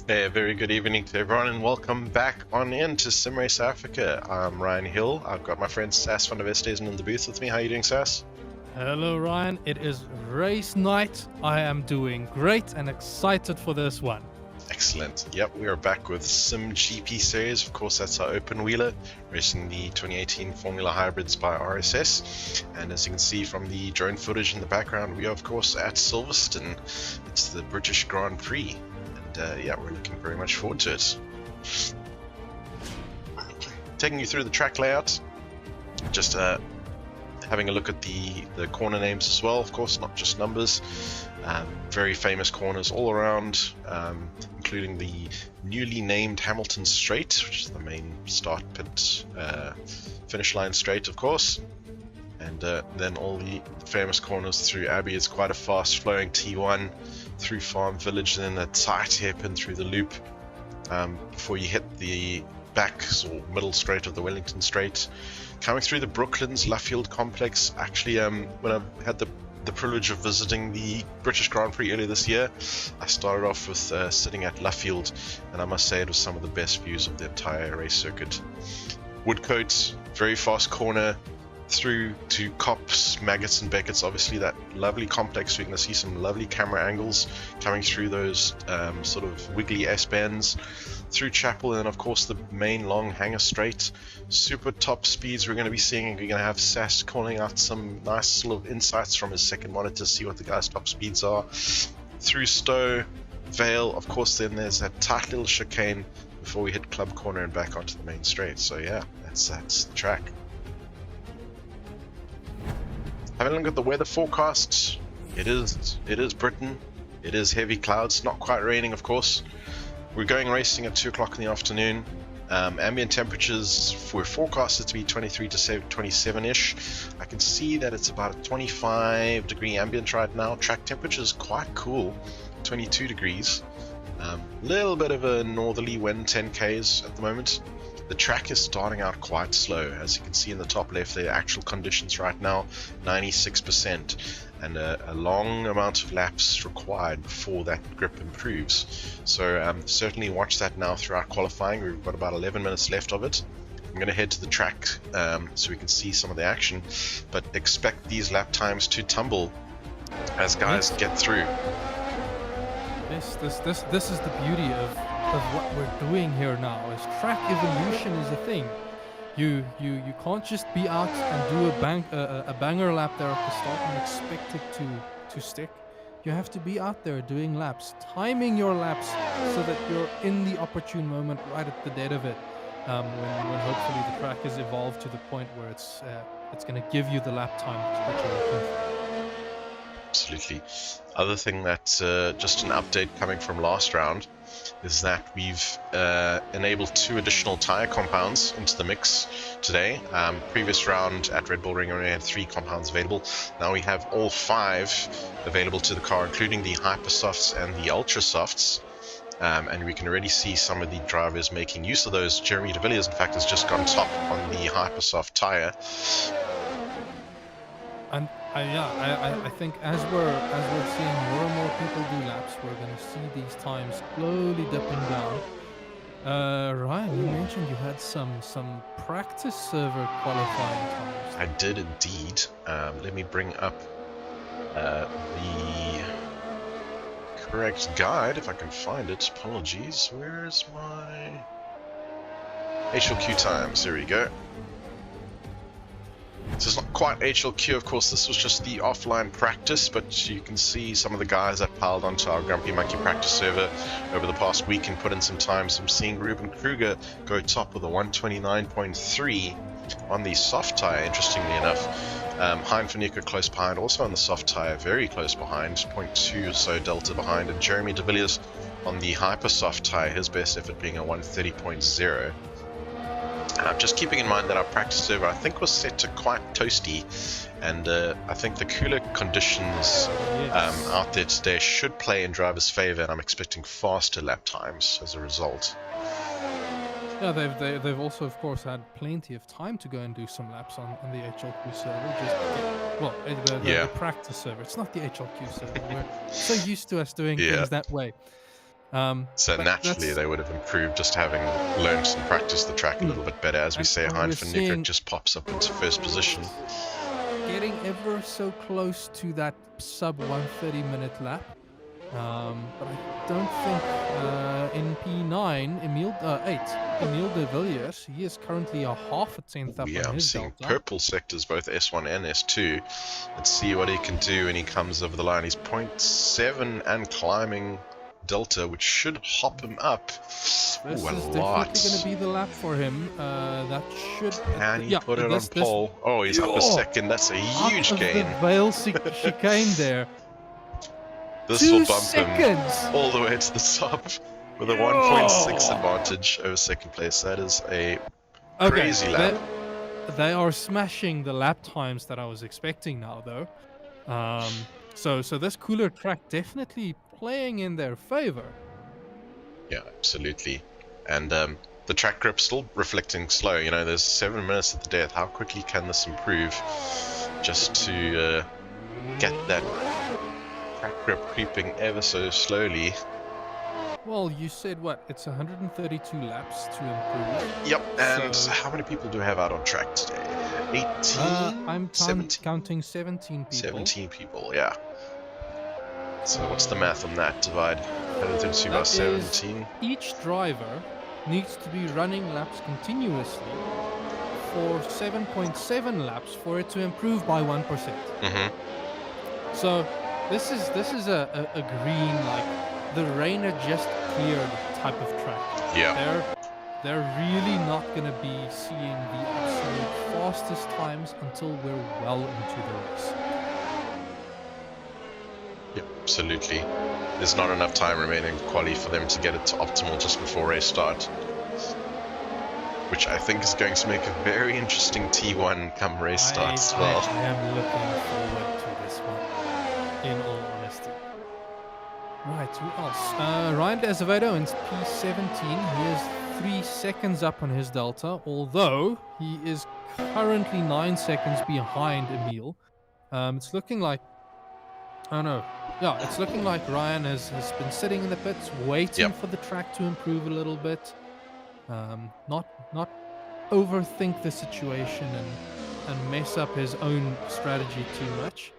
Hey, a very good evening to everyone, and welcome back on in to SimRace Africa. I'm Ryan Hill. I've got my friend Sass van der Westhuizen in the booth with me. How are you doing, Sass? Hello, Ryan. It is race night. I am doing great and excited for this one. Excellent. Yep, we are back with simGP series. Of course, that's our open wheeler, racing the 2018 Formula Hybrids by RSS. And as you can see from the drone footage in the background, we are, of course, at Silverstone. It's the British Grand Prix. And yeah, we're looking very much forward to it. Taking you through the track layout, just having a look at the corner names as well, of course, not just numbers. Very famous corners all around, including the newly named Hamilton Straight, which is the main start pit finish line straight, of course. And then all the famous corners through Abbey. It's quite a fast flowing T1 through Farm Village, and then a tight hairpin through the loop before you hit the back or middle straight of the Wellington Straight. Coming through the Brooklands Luffield complex. Actually, when I had the privilege of visiting the British Grand Prix earlier this year, I started off with sitting at Luffield, and I must say it was some of the best views of the entire race circuit. Woodcote, very fast corner through to Cops, Maggots and Beckett's, obviously that lovely complex. We're going to see some lovely camera angles coming through those sort of wiggly S-bends through Chapel, and then of course the main long hanger straight. Super top speeds we're going to be seeing. We're going to have Sass calling out some nice sort of insights from his second monitor to see what the guys' top speeds are. Through Stowe, Vale, of course, then there's that tight little chicane before we hit Club Corner and back onto the main straight. So yeah, that's the track. Having a look at the weather forecast, it is Britain, it is heavy clouds, not quite raining of course. We're going racing at 2 o'clock in the afternoon. Ambient temperatures were forecasted to be 23 to 27-ish. I can see that it's about a 25 degree ambient right now. Track temperature is quite cool, 22 degrees. Little bit of a northerly wind, 10 k's at the moment. The track is starting out quite slow. As you can see in the top left, the actual conditions right now, 96%, and a long amount of laps required before that grip improves. So certainly watch that now throughout qualifying. We've got about 11 minutes left of it. I'm going to head to the track so we can see some of the action, but expect these lap times to tumble as guys get through. This is the beauty of what we're doing here now. Is track evolution is a thing. You can't just be out and do a banger lap there at the start and expect it to stick. You have to be out there doing laps, timing your laps so that you're in the opportune moment right at the dead of it, when hopefully the track has evolved to the point where it's going to give you the lap time that you're looking for. Absolutely. Other thing that just an update coming from last round is that we've enabled 2 additional tire compounds into the mix today. Previous round at Red Bull Ring only had 3 compounds available. Now we have all 5 available to the car, including the Hypersofts and the Ultrasofts. And we can already see some of the drivers making use of those. Jeremy de Villiers, in fact, has just gone top on the Hypersoft tire. And I think as we're seeing more and more people do laps, we're going to see these times slowly dipping down. Ryan, you mentioned you had some practice server qualifying times. I did indeed. Let me bring up the correct guide if I can find it. Apologies. Where's my HLQ times? There we go. So it's not quite HLQ, of course. This was just the offline practice, but you can see some of the guys that piled onto our Grumpy Monkey practice server over the past week and put in some time. So I'm seeing Ruben Kruger go top with a 129.3 on the soft tire, interestingly enough. Hein van Niekerk close behind, also on the soft tire, very close behind, 0.2 or so delta behind. And Jeremy de Villiers on the hyper soft tire, his best effort being a 130.0. Just keeping in mind that our practice server, I think, was set to quite toasty, and I think the cooler conditions out there today should play in drivers' favor, and I'm expecting faster lap times as a result. Yeah, they've also, of course, had plenty of time to go and do some laps on the HLQ server. The practice server. It's not the HLQ server. We're so used to us doing things that way. So but naturally that's- they would have improved just having learned and practiced the track a little bit better. As we say, and Hein we're van seeing- Niekerk just pops up into first position. getting ever so close to that sub 130 minute lap. But I don't think in P9, Emile de Villiers, he is currently a half a tenth up Yeah, on I'm his seeing delta. purple sectors, both S1 and S2. Let's see what he can do when he comes over the line. He's 0.7 and climbing delta, which should hop him up. This Ooh, a is lot. definitely going to be the lap for him. That should. Can he put it on this pole? Oh, he's up a second. That's a huge out of gain. the Vale chicane there. This 2 will bump seconds. him all the way to the top with a 1.6 advantage over second place. That is a crazy lap. They are smashing the lap times that I was expecting now, though. So this cooler track definitely playing in their favor. Yeah, absolutely. And the track grip still reflecting slow. You know, there's 7 minutes at the death. How quickly can this improve just to get that track grip creeping ever so slowly? Well, you said what? It's 132 laps to improve. Yep, and So- how many people do we have out on track today? 18? I'm 17? counting 17 people. 17 people, yeah. So what's the math on that? Divide 132 by That is- 17. Each driver needs to be running laps continuously for 7.7 laps for it to improve by 1%. Mm-hmm. So this is a green, like the rain had just cleared type of track. Yeah. They're really not gonna be seeing the absolute fastest times until we're well into the race. Yeah, absolutely. There's not enough time remaining in quali for them to get it to optimal just before race start. Which I think is going to make a very interesting T1 come race start as well. I am looking forward to this one, in all honesty. Right, who else? Ryan De Azevedo in P17. He is 3 seconds up on his delta, although he is currently 9 seconds behind Emile. It's looking like... Oh no. Yeah, it's looking like Ryan has been sitting in the pits, waiting for the track to improve a little bit. Not overthink the situation and mess up his own strategy too much.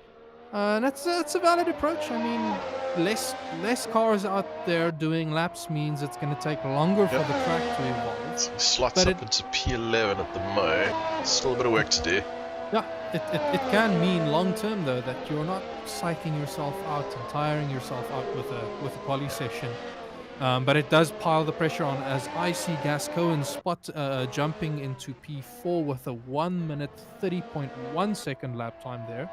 And that's a valid approach. I mean, less cars out there doing laps means it's going to take longer for the track to evolve. He slots But up into P11 at the mo. Still a bit of work to do. Yeah, it can mean long term though that you're not psyching yourself out and tiring yourself out with a quali session. But it does pile the pressure on, as I see Gascoigne spot jumping into P4 with a 1 minute 30.1 second lap time there.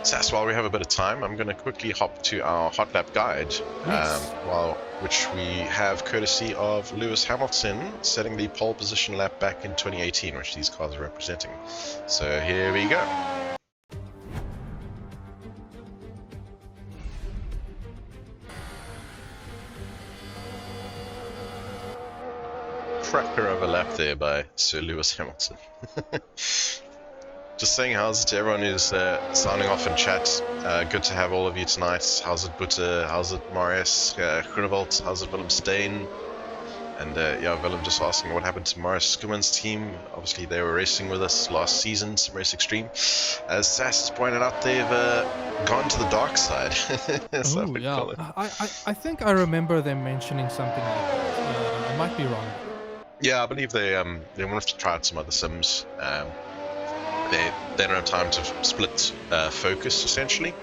Sass, while we have a bit of time, I'm going to quickly hop to our hot lap guide, Yes. which we have courtesy of Lewis Hamilton setting the pole position lap back in 2018, which these cars are representing. So here we go. Cracker of a lap there by Sir Lewis Hamilton. Just saying how's it to everyone who's signing off in chat. Good to have all of you tonight. How's it Butte? How's it Marius? Groenewald? How's it Willem Steen? And yeah, Willem just asking what happened to Marius Skuman's team. Obviously they were racing with us last season, some Race Extreme. As Sass has pointed out, they've gone to the dark side. So I Oh would yeah, call it. I think I remember them mentioning something like that. I might be wrong. Yeah, I believe they wanted to try out some other sims. They don't have time to split focus essentially,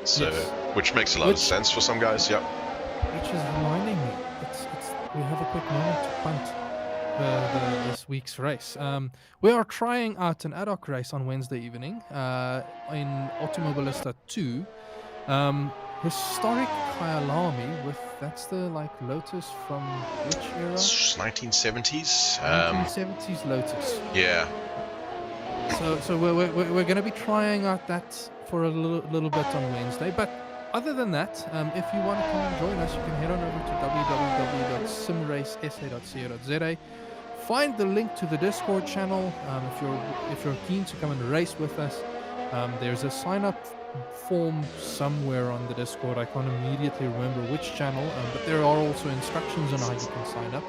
so Yes. which makes a lot of sense for some guys. Yeah. Which is reminding me, we have a quick moment to punt this week's race. We are trying out an ad hoc race on Wednesday evening in Automobilista 2. Historic Kyalami that's the Lotus from which era? 1970s. 1970s Lotus. Yeah. So we're going to be trying out that for a little bit on Wednesday. But other than that, if you want to come and join us, you can head on over to www.simracesa.co.za. Find the link to the Discord channel if you're keen to come and race with us. There's a sign up form somewhere on the Discord. I can't immediately remember which channel, but there are also instructions on how you can sign up.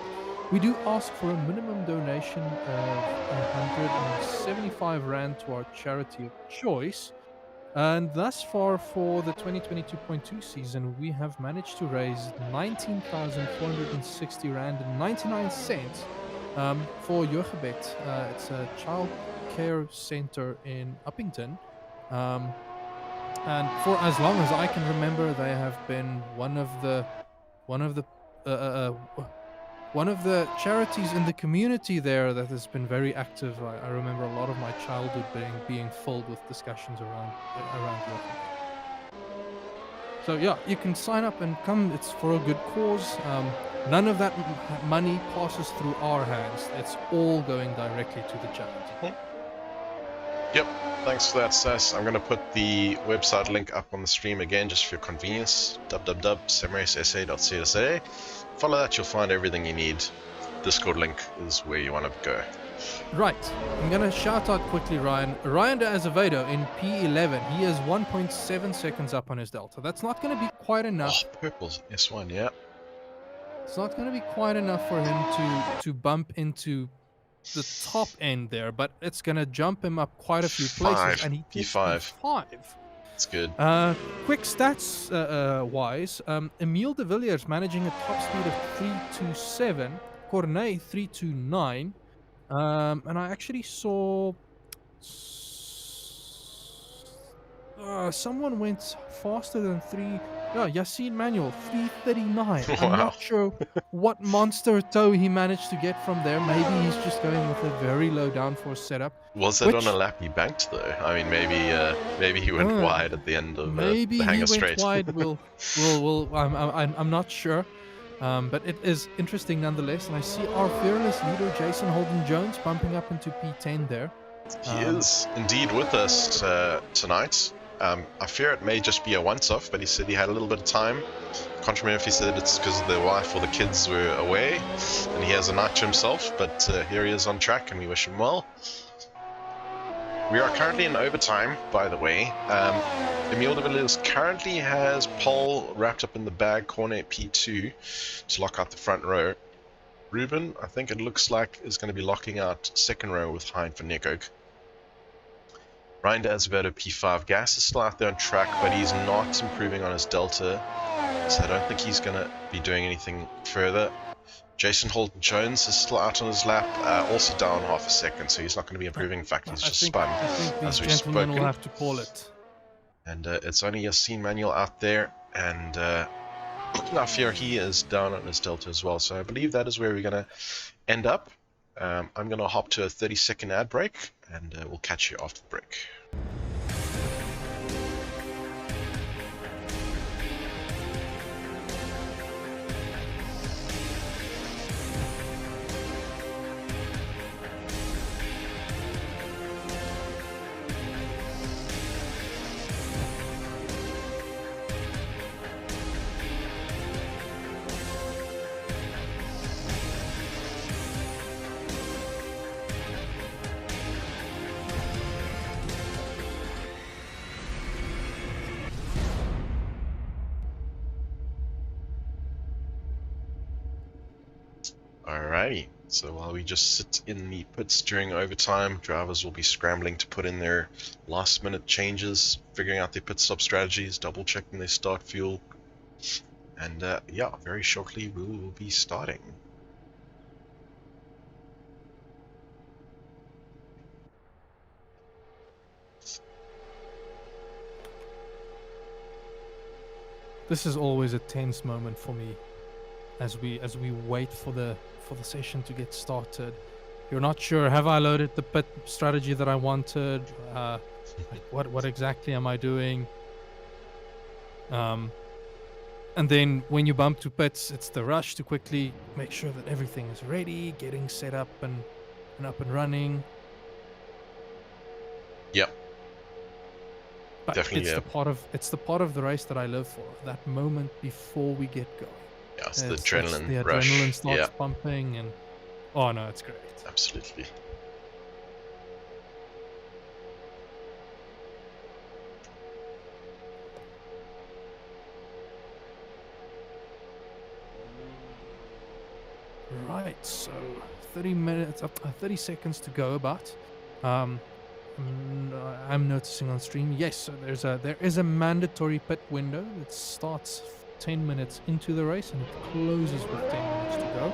We do ask for a minimum donation of 175 Rand to our charity of choice. And thus far for the 2022.2 season, we have managed to raise 19,460 Rand and 99 cents for Jogebed. It's a child care center in Uppington. And for as long as I can remember, they have been one of the charities in the community there that has been very active. I remember a lot of my childhood being filled with discussions around Jogebed. So yeah, you can sign up and come. It's for a good cause. None of that money passes through our hands. It's all going directly to the charity. Yep, thanks for that, Sass. I'm going to put the website link up on the stream again just for your convenience. www.simracesa.co.za. Follow that, you'll find everything you need. Discord link is where you want to go. Right, I'm going to shout out quickly Ryan de Azevedo in P11. He is 1.7 seconds up on his delta. That's not going to be quite enough. Oh, purple's S1, yeah. It's not going to be quite enough for him to bump into the top end there, but it's going to jump him up quite a few places. And he P5. P5. That's good. Quick stats wise, Emile de Villiers managing a top speed of 327, Cornet 329, and I actually saw someone went faster than Yassine Manuel 339. Wow. I'm not sure what monster toe he managed to get from there. Maybe he's just going with a very low downforce setup. Was it on a lap he banked though? I mean, maybe he went wide at the end of the hangar straight. Maybe he went wide. I'm not sure. But it is interesting nonetheless. And I see our fearless leader, Jason Holden Jones, bumping up into P10 there. He is indeed with us tonight. I fear it may just be a once-off, but he said he had a little bit of time. Can't remember if he said it's because the wife or the kids were away, and he has a night to himself, but here he is on track, and we wish him well. We are currently in overtime, by the way. Emile de Villiers currently has pole wrapped up in the bag, corner P2, to lock out the front row. Ruben, I think it looks like, is going to be locking out second row with Hein van Niekerk. Ryan de Azevedo P5. Gas is still out there on track, but he's not improving on his delta, so I don't think he's going to be doing anything further. Jason Holden Jones is still out on his lap, also down half a second, so he's not going to be improving. In fact, he's just spun, as we've spoken. Will have to call it. And it's only Yassine Manuel out there, and I fear he is down on his delta as well. So I believe that is where we're going to end up. I'm going to hop to a 30-second ad break, and we'll catch you after the break. Alrighty, so while we just sit in the pits during overtime, drivers will be scrambling to put in their last minute changes, figuring out their pit stop strategies, double checking their start fuel, and yeah, very shortly we will be starting. This is always a tense moment for me as we wait for the session to get started. You're not sure, have I loaded the pit strategy that I wanted? What exactly am I doing? And then when you bump to pits, it's the rush to quickly make sure that everything is ready, getting set up and up and running. Yep. But definitely, it's the part of the race that I live for. That moment before we get going. Yeah, it's the adrenaline rush. The adrenaline starts yeah. pumping, and oh no, it's great. Absolutely. Right, so 30 minutes, 30 seconds to go about. I'm noticing on stream, yes, so there is a mandatory pit window that starts 10 minutes into the race and it closes with 10 minutes to go.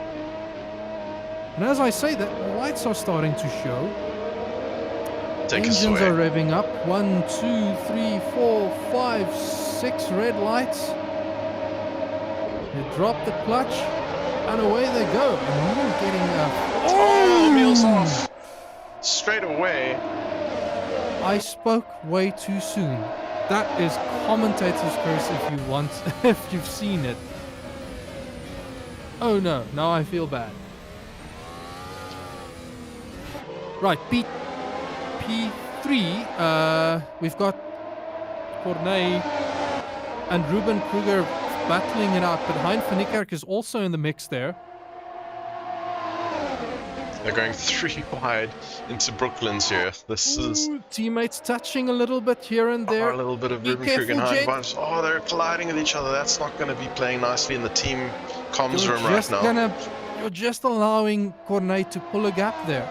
And as I say that, the lights are starting to show. Engines are revving up. 1, 2, 3, 4, 5, 6 red lights. They drop the clutch and away they go. And you're getting Emil's off straight away. I spoke way too soon. That is commentator's curse if you want, if you've seen it. Oh no, now I feel bad. Right, P3, we've got Cornet and Ruben Kruger battling it out, but Hein van Niekerk is also in the mix there. They're going 3 wide into Brooklands here. This is... Teammates touching a little bit here and there. A little bit of Ruben Kruger and Hein van. Oh, they're colliding with each other. That's not going to be playing nicely in the team comms room right now. You're just allowing Cornet to pull a gap there.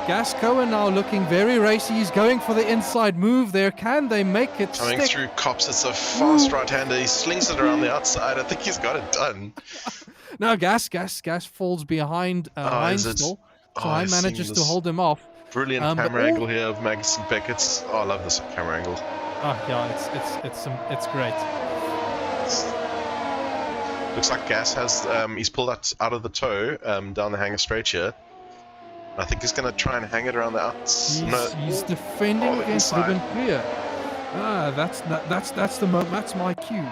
Gascoigne now looking very racy. He's going for the inside move there. Can they make it Coming stick? through Cops. It's a fast right-hander. He slings it around the outside. I think he's got it done. No, Gas falls behind Hein still. So Hein manages to hold him off. Brilliant camera angle here of Magnussen Beckett. Oh, I love this camera angle. Oh yeah, it's great. Looks like Gas has he's pulled that out of the toe down the hanger straight here. I think he's going to try and hang it around the outside. He's defending against Ruben Kruger. That's my cue.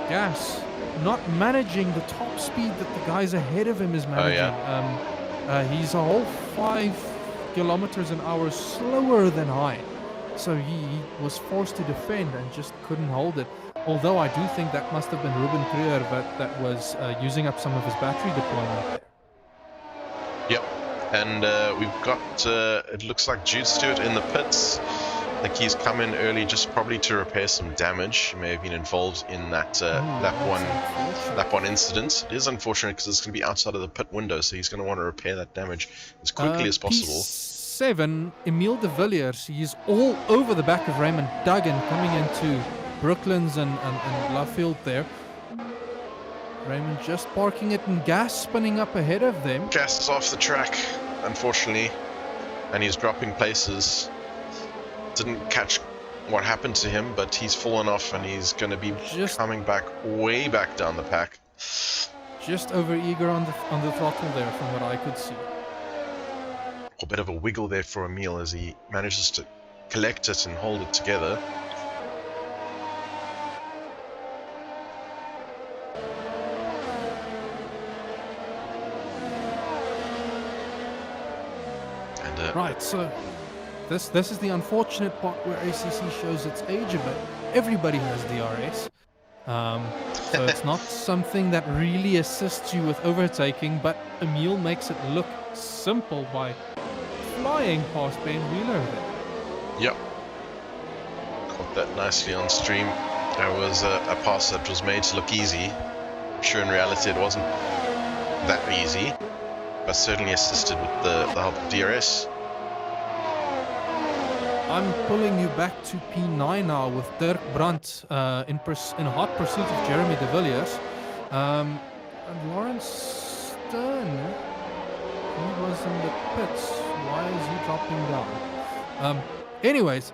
Gas not managing the top speed that the guys ahead of him is managing. He's a whole 5 kilometers an hour slower than Hein, so he was forced to defend and just couldn't hold it. Although I do think that must have been Ruben Kruger that was using up some of his battery deployment there. Yep. And we've got, it looks like Jude Stewart in the pits. I think he's come in early just probably to repair some damage. He may have been involved in that lap one incident. It is unfortunate because it's going to be outside of the pit window, so he's going to want to repair that damage as quickly as possible. P7, Emile de Villiers, he's all over the back of Raymond Duggan coming into Brooklands and Luffield there. Raymond just parking it and Gas spinning up ahead of them. Gas is off the track, unfortunately, and he's dropping places. Didn't catch what happened to him, but he's fallen off and he's going to be coming back way back down the pack. Just over eager on the throttle there from what I could see. A bit of a wiggle there for Emile as he manages to collect it and hold it together. Right, so this is the unfortunate part where ACC shows its age a bit. Everybody has DRS, so it's not something that really assists you with overtaking, but Emile makes it look simple by flying past Ben Wheeler there. Yep. Caught that nicely on stream. There was a pass that was made to look easy. I'm sure in reality it wasn't that easy, but certainly assisted with the help of DRS. I'm pulling you back to P9 now with Dirk Brandt in hot pursuit of Jeremy de Villiers. And Lawrence Stern, he was in the pits. Why is he dropping down? Anyways,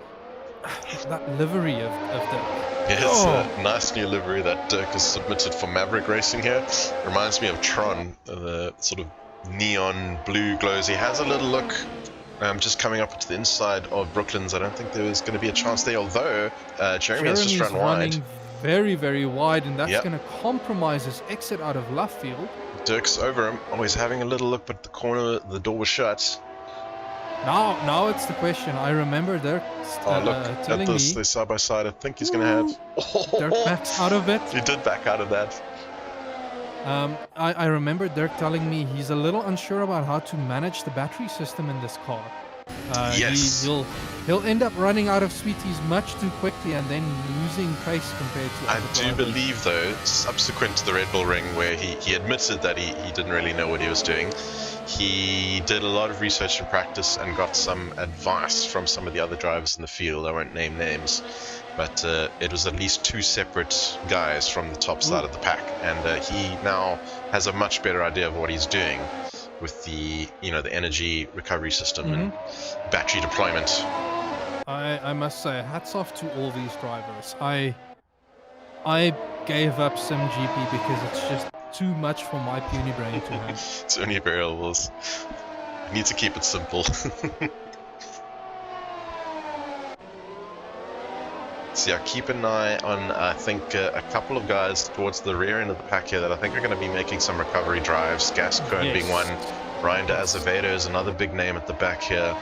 that livery of Dirk. Yeah, it's a nice new livery that Dirk has submitted for Maverick Racing here. Reminds me of Tron, the sort of neon blue glows. He has a little look. Just coming up to the inside of Brooklands, I don't think there was going to be a chance there, although Jeremy's just run wide. Very, very wide, and that's going to compromise his exit out of Luffield. Dirk's over him. Oh, he's having a little look, but the door was shut. Now it's the question. I remember Dirk telling me... They're side by side. I think he's going to have... Dirk backs out of it. He did back out of that. I remember Dirk telling me he's a little unsure about how to manage the battery system in this car. Yes. He'll end up running out of sweeties much too quickly and then losing pace compared to I other do drivers. believe, though, subsequent to the Red Bull Ring, where he admitted that he didn't really know what he was doing, he did a lot of research and practice and got some advice from some of the other drivers in the field. I won't name names, but it was at least 2 separate guys from the top side of the pack, and he now has a much better idea of what he's doing with the the energy recovery system and battery deployment. I must say, hats off to all these drivers. I gave up simGP because it's just too much for my puny brain to handle. It's only variables. I need to keep it simple. So yeah, keep an eye on, I think, a couple of guys towards the rear end of the pack here that I think are going to be making some recovery drives. Gascoigne being one. Ryan de Azevedo is another big name at the back here.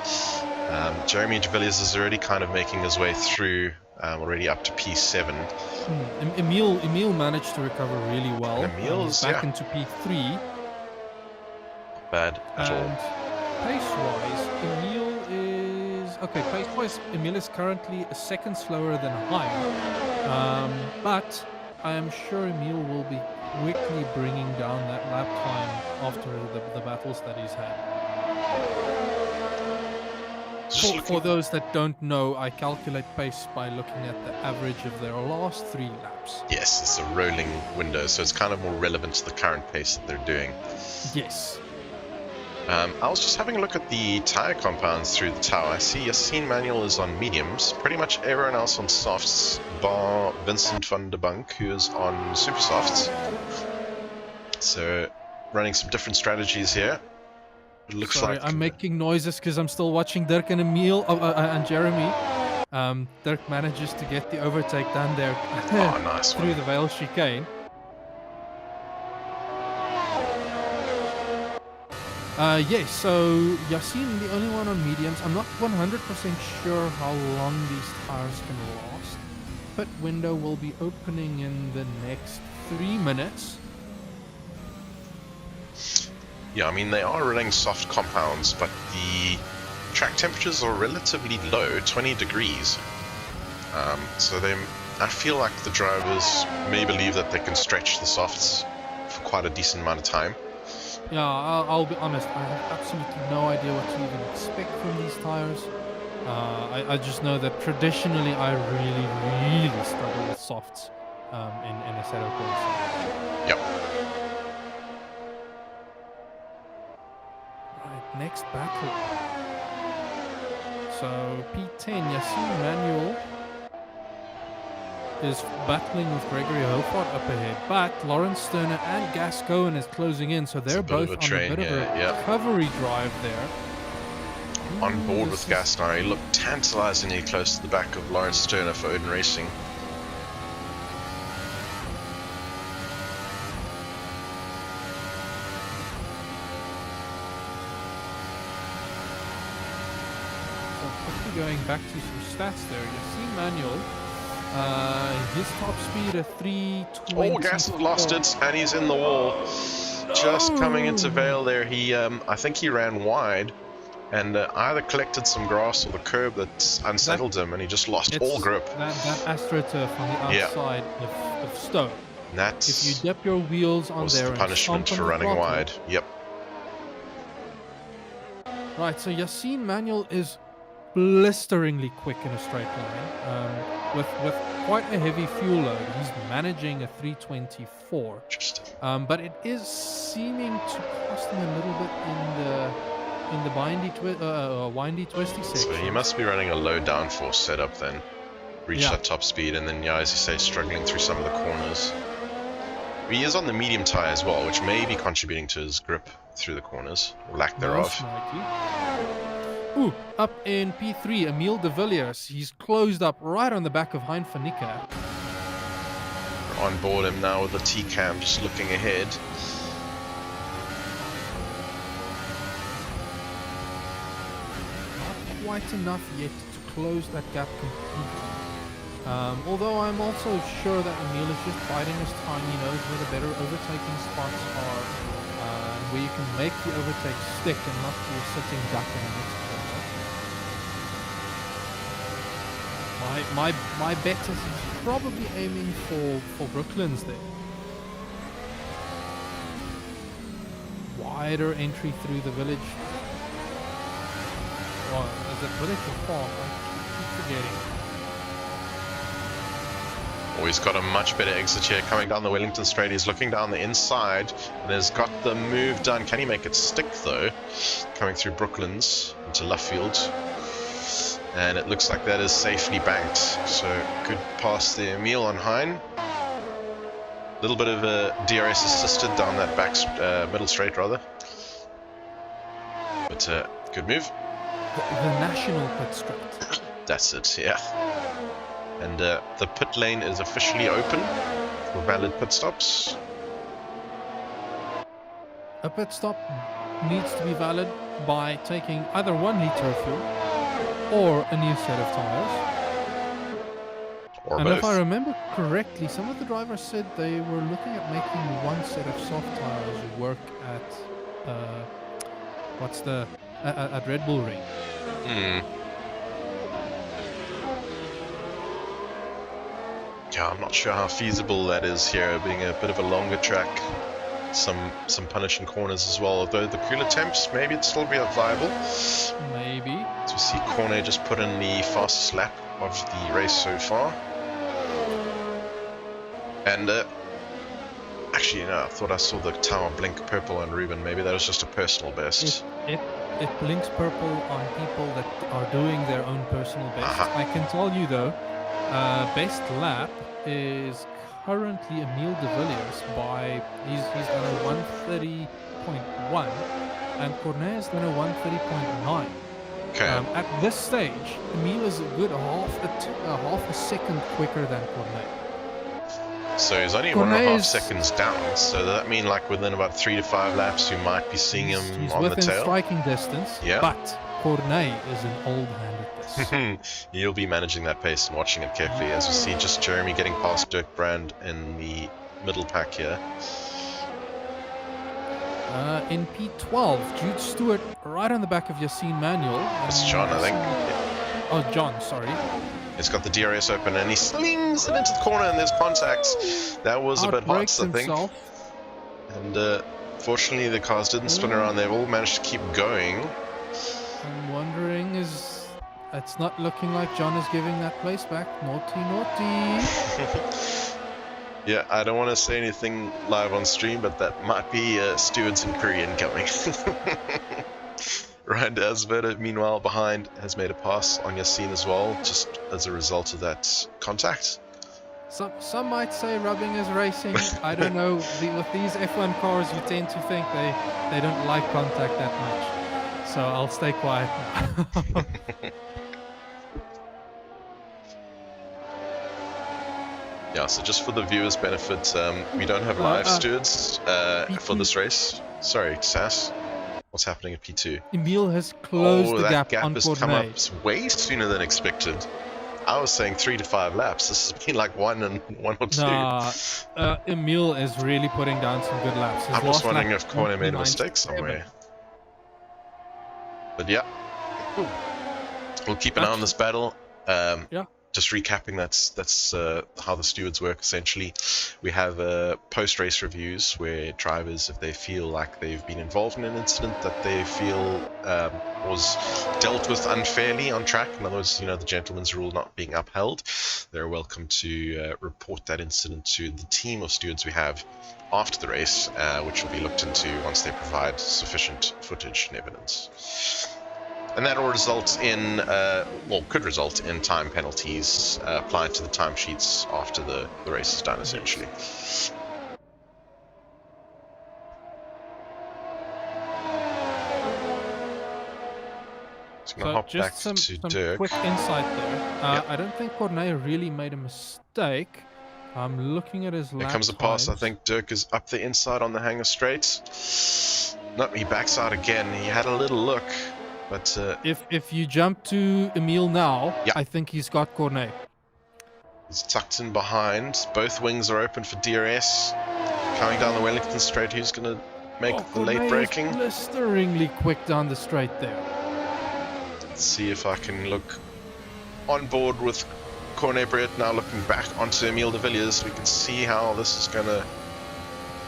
Jeremy de Villiers is already kind of making his way through, already up to P7. Emil managed to recover really well. Emil's back into P3. Not bad at all. Pace-wise, Emil is... Okay, pace-wise, Emil is currently a second slower than Hein. But I am sure Emil will be quickly bringing down that lap time after the battles that he's had. For those that don't know, I calculate pace by looking at the average of their last 3 laps. Yes, it's a rolling window, so it's kind of more relevant to the current pace that they're doing. Yes. I was just having a look at the tyre compounds through the tower. I see Yassine Manuel is on mediums, pretty much everyone else on softs, bar Vincent van der Bank, who is on super softs. So, running some different strategies here. It looks Sorry, like... I'm making noises because I'm still watching Dirk and Emil and Jeremy. Dirk manages to get the overtake done there nice through the Vale chicane. Yes, so Yassine, the only one on mediums. I'm not 100% sure how long these tires can last. Pit window will be opening in the next 3 minutes. Yeah, I mean, they are running soft compounds, but the track temperatures are relatively low, 20 degrees. So I feel like the drivers may believe that they can stretch the softs for quite a decent amount of time. Yeah, I'll be honest, I have absolutely no idea what to even expect from these tires. I just know that traditionally I really struggle with softs in a setup course. Yep. Right, next battle. So P10, Yassine Manuel is battling with Gregory Hofart up ahead, but Lawrence Sterner and Gascoigne is closing in, so they're both on a bit of a recovery drive there. On board with Gascoigne, he looked tantalizingly close to the back of Lawrence Sterner for Odin Racing. So quickly going back to some stats there, Yassine Manuel. His top speed of 320. Oh, Gas has lost it, and he's in the wall. No. Just coming into Vale there, he I think he ran wide, and either collected some grass or the curb that unsettled him, and he just lost all grip. That AstroTurf on the outside of Stone. If you dip your wheels on there, was the punishment for running wide. Yep. Right, so Yassine Manuel is blisteringly quick in a straight line. With quite a heavy fuel load, he's managing a 324. But it is seeming to cost him a little bit in the windy twisty section. So he must be running a low downforce setup then. Reach that top speed, and then as you say, struggling through some of the corners. He is on the medium tire as well, which may be contributing to his grip through the corners, or lack thereof. Ooh, up in P3, Emil de Villiers. He's closed up right on the back of Hein van Nicker. We're on board him now with the T-cam, just looking ahead. Not quite enough yet to close that gap completely. Although I'm also sure that Emil is just biding his time. He knows where the better overtaking spots are, where you can make the overtake stick and not be a sitting duck in the next corner. My bet is probably aiming for Brooklands there. Wider entry through the village. Oh, is it village or farm? I keep forgetting. Oh, he's got a much better exit here coming down the Wellington Straight. He's looking down the inside and has got the move done. Can he make it stick though? Coming through Brooklands into Luffield. And it looks like that is safely banked. So good pass there. Emil on Hein. A little bit of a DRS assisted down that back middle straight rather. But good move. The national pit straight. That's it, yeah. And the pit lane is officially open for valid pit stops. A pit stop needs to be valid by taking either 1 liter of fuel or a new set of tires. Or and both. if I remember correctly, some of the drivers said they were looking at making 1 set of soft tires work at at Red Bull Ring. Yeah, I'm not sure how feasible that is here, being a bit of a longer track. Some punishing corners as well, although the cooler temps, maybe it'd still be viable. Maybe. So we see Cornet just put in the fastest lap of the race so far. And actually, you know, I thought I saw the tower blink purple on Ruben. Maybe that was just a personal best. It blinks purple on people that are doing their own personal best. I can tell you though, best lap is currently Emile de Villiers by he's done a 1:30.1 and Cornet has done a 1:30.9. Okay. At this stage, Emile is a good half a second quicker than Cornet. So he's only Cornet 1.5 is- seconds down. So does that mean like within about 3 to 5 laps, you might be seeing him He's on the within tail? striking distance, Yeah. but Cornet is an old hand at this. You'll be managing that pace and watching it carefully as we see just Jeremy getting past Dirk Brand in the middle pack here. In P12, Jude Stewart right on the back of Yassine Manuel. It's John, I think. Oh, John, sorry. He's got the DRS open and he slings it into the corner and there's contact. That was a bit hot, I Outbrakes think. himself. And fortunately the cars didn't spin around. They've all managed to keep going. I'm wondering, it's not looking like John is giving that place back. Naughty, naughty. Yeah, I don't want to say anything live on stream, but that might be Stewards and Korean coming. Ryan Asveda, meanwhile, behind, has made a pass on Yassine as well, just as a result of that contact. Some might say rubbing is racing. I don't know. With these F1 cars, you tend to think they don't like contact that much. So I'll stay quiet now. Yeah, so just for the viewers' benefit, we don't have live stewards for this race. Sorry, Sass. What's happening at P2? Emile has closed the that gap on has come up Cornet. way sooner than expected. I was saying 3 to 5 laps. This has been like 1 or 2. Nah, Emile is really putting down some good laps. His I'm just last wondering lap if Cornet made a 29.7. mistake somewhere. But yeah, we'll keep an eye on this battle. Yeah. Just recapping, that's how the stewards work essentially. We have post-race reviews where drivers, if they feel like they've been involved in an incident that they feel was dealt with unfairly on track, in other words, you know, the gentleman's rule not being upheld, they're welcome to report that incident to the team of stewards we have after the race, which will be looked into once they provide sufficient footage and evidence. And that will result in, could result in time penalties applied to the timesheets after the race is done, essentially. So I'm going to hop back some to Dirk. quick insight there. Yep. I don't think Cornet really made a mistake. I'm looking at his lap Here comes the pass. I times. think Dirk is up the inside on the hanger straight. No, he backs out again. He had a little look. But If you jump to Emile now, Yeah. I think he's got Cornet. he's tucked in behind. Both wings are open for DRS. Coming down the Wellington Straight, who's going to make the late Cornet braking? is blisteringly quick down the straight there. Let's see if I can look on board with Cornet now looking back onto Emile de Villiers. We can see how this is going to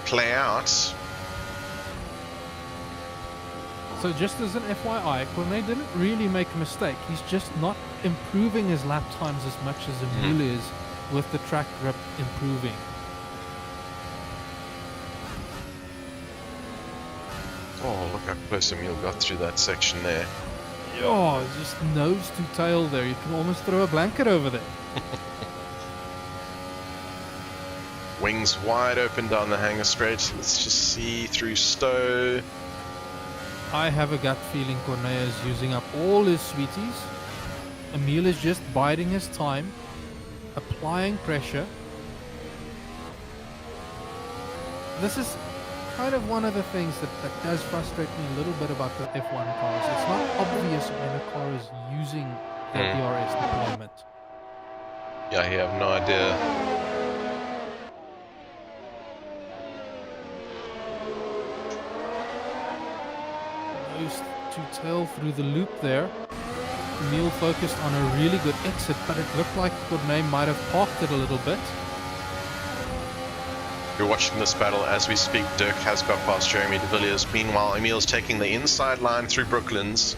play out. So just as an FYI, Cornet didn't really make a mistake. He's just not improving his lap times as much as Emile is, with the track grip improving. Oh, look how close Emile got through that section there. Oh, just nose to tail there. You can almost throw a blanket over there. Wings wide open down the hanger straight. Let's just see through Stowe. I have a gut feeling Cornet is using up all his sweeties. Emile is just biding his time, applying pressure. This is kind of one of the things that does frustrate me a little bit about the F1 cars. It's not obvious when a car is using the DRS deployment. Yeah, I have no idea. Nose to tail through the loop there. Emile focused on a really good exit, but it looked like Cornet might have parked it a little bit. You're watching this battle as we speak. Dirk has got past Jeremy de Villiers. Meanwhile, Emile's taking the inside line through Brooklands.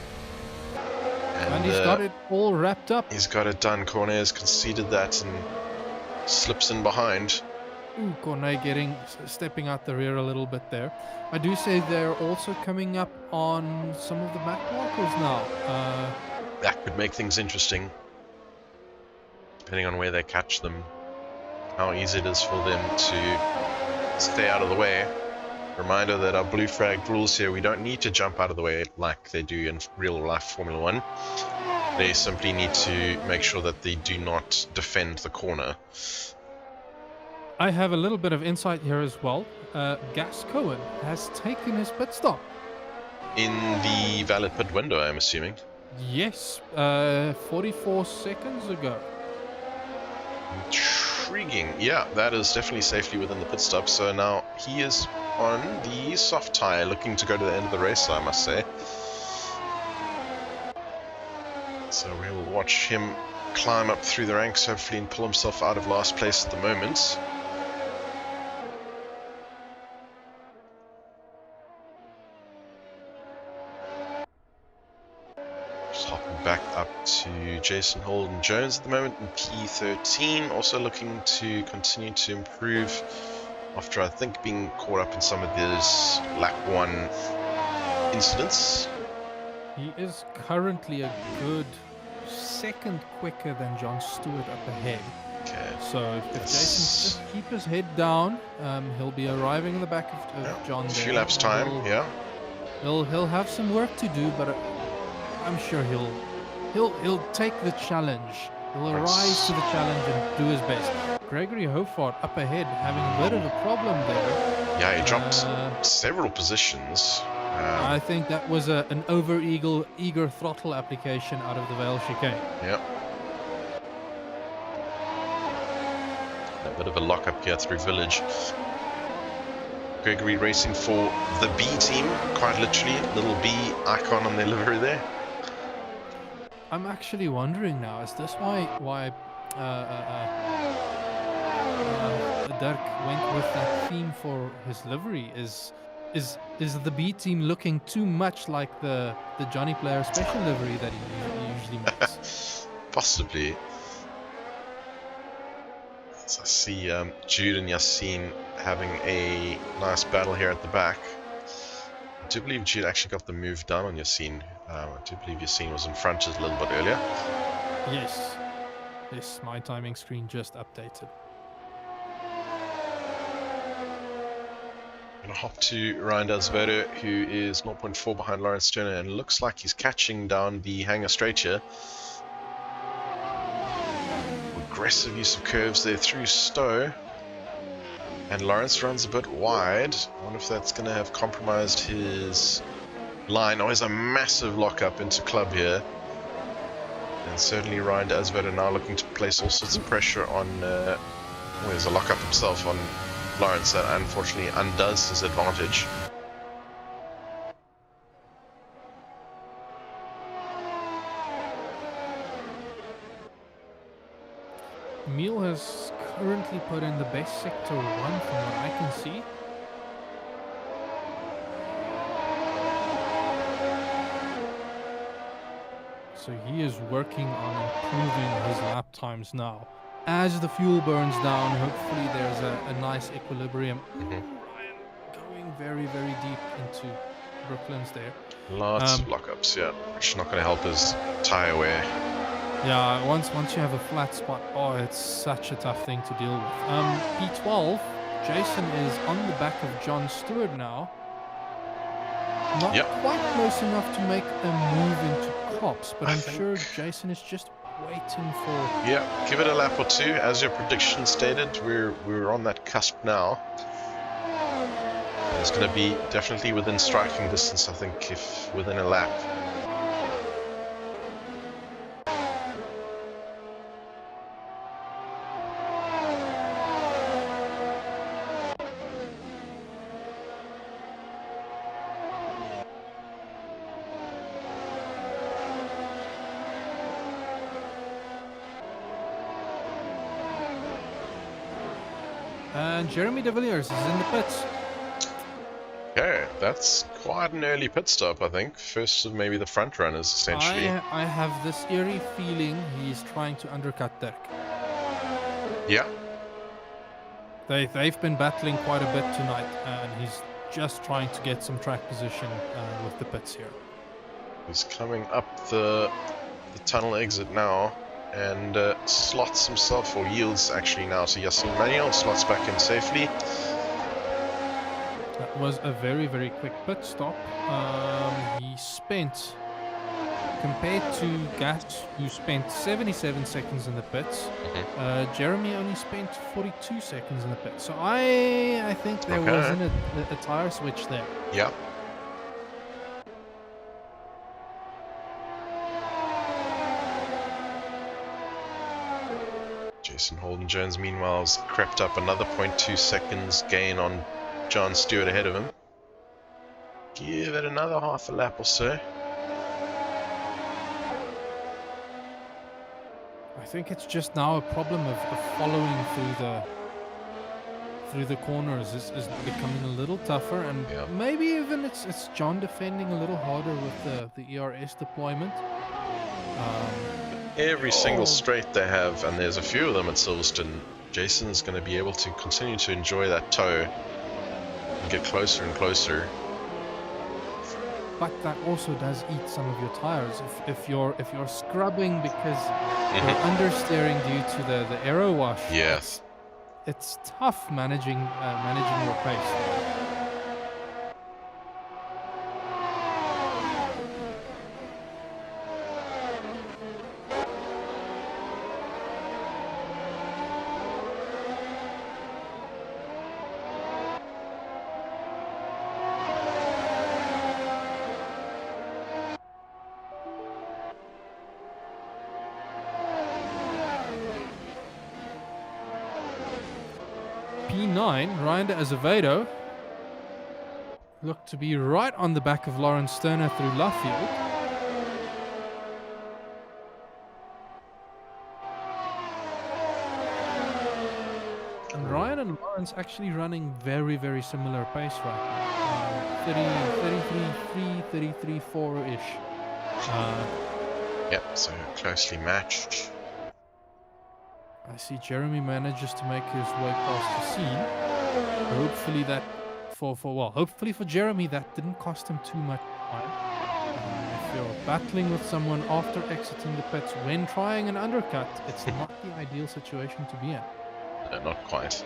And he's got it all wrapped up. He's got it done. Cornet has conceded that and slips in behind. Ooh, Cornet stepping out the rear a little bit there. I do say they're also coming up on some of the back markers now. That could make things interesting, depending on where they catch them. How easy it is for them to stay out of the way. Reminder that our blue flag rules here, we don't need to jump out of the way like they do in real life Formula 1. They simply need to make sure that they do not defend the corner. I have a little bit of insight here as well. Gas Cohen has taken his pit stop. In the valid pit window, I'm assuming. Yes, 44 seconds ago. Intriguing. Yeah, that is definitely safely within the pit stop. So now he is on the soft tyre, looking to go to the end of the race, I must say. So we will watch him climb up through the ranks, hopefully, and pull himself out of last place at the moment. Hopping back up to Jason Holden Jones at the moment in P13, also looking to continue to improve after I think being caught up in some of these lap 1 incidents. He is currently a good second quicker than John Stewart up ahead. Okay. So if Jason just keep his head down, he'll be arriving in the back of John there. A few laps time, He'll have some work to do, but I'm sure he'll take the challenge. He'll rise to the challenge and do his best. Gregory Hofart up ahead, having a bit of a problem there. Yeah, he dropped several positions. I think that was an eager throttle application out of the Vale chicane. Yep. A bit of a lock-up here through Village. Gregory racing for the B team, quite literally. Little B icon on their livery there. I'm actually wondering now, is this why Dirk went with that theme for his livery? Is the B team looking too much like the Johnny Player special livery that he usually makes? Possibly. So I see Jude and Yassine having a nice battle here at the back. I do believe Jude actually got the move done on Yassine. I do believe Yassine was in front just a little bit earlier. Yes. Yes, my timing screen just updated. Going to hop to Ryan Dalsberto, who is 0.4 behind Lawrence Turner, and looks like he's catching down the hanger straight here. Aggressive use of curves there through Stowe. And Lawrence runs a bit wide. I wonder if that's going to have compromised his line. Always a massive lockup into club here. And certainly Ryan Dalsberto now looking to place all sorts of pressure on... well, there's a lockup himself on Lawrence that unfortunately undoes his advantage. Emil has currently put in the best sector 1 from what I can see. So he is working on improving his lap times now. As the fuel burns down, hopefully there's a nice equilibrium. Ryan going very, very deep into Brooklands there. Lots of lockups, yeah. Which is not going to help his tyre wear. Yeah, once you have a flat spot, oh, it's such a tough thing to deal with. P12, Jason is on the back of John Stewart now. Not quite close enough to make a move into Cops, but I'm sure Jason is just waiting for... Yeah, give it a lap or two. As your prediction stated, we're on that cusp now. It's going to be definitely within striking distance, I think, if within a lap. And Jeremy de Villiers is in the pits. Okay, that's quite an early pit stop, I think. First of maybe the front runners, essentially. I have this eerie feeling he's trying to undercut Dirk. Yeah. They've been battling quite a bit tonight, and he's just trying to get some track position with the pits here. He's coming up the tunnel exit now, and slots himself, or yields actually now to Yassine Manuel, slots back in safely. That was a very, very quick pit stop. He spent, compared to Gas, who spent 77 seconds in the pits, Jeremy only spent 42 seconds in the pits. So I think there wasn't a tire switch there. Yeah. Jason Holden-Jones, meanwhile, has crept up another 0.2 seconds gain on John Stewart ahead of him. Give it another half a lap or so. I think it's just now a problem of following through the corners is becoming a little tougher, and maybe even it's John defending a little harder with the ERS deployment. Every single straight they have, and there's a few of them at Silverstone, Jason's going to be able to continue to enjoy that toe and get closer and closer. But that also does eat some of your tires. If you're scrubbing because you're understeering due to the aero wash, it's tough managing your pace. P9, Ryan de Azevedo, looked to be right on the back of Lawrence Sterner through Luffield. And Ryan and Lawrence actually running very, very similar pace right now. 33, 4-ish. Yep, so closely matched. I see Jeremy manages to make his way past the scene. Hopefully that hopefully for Jeremy that didn't cost him too much time. If you're battling with someone after exiting the pits when trying an undercut, it's not the ideal situation to be in. No, not quite.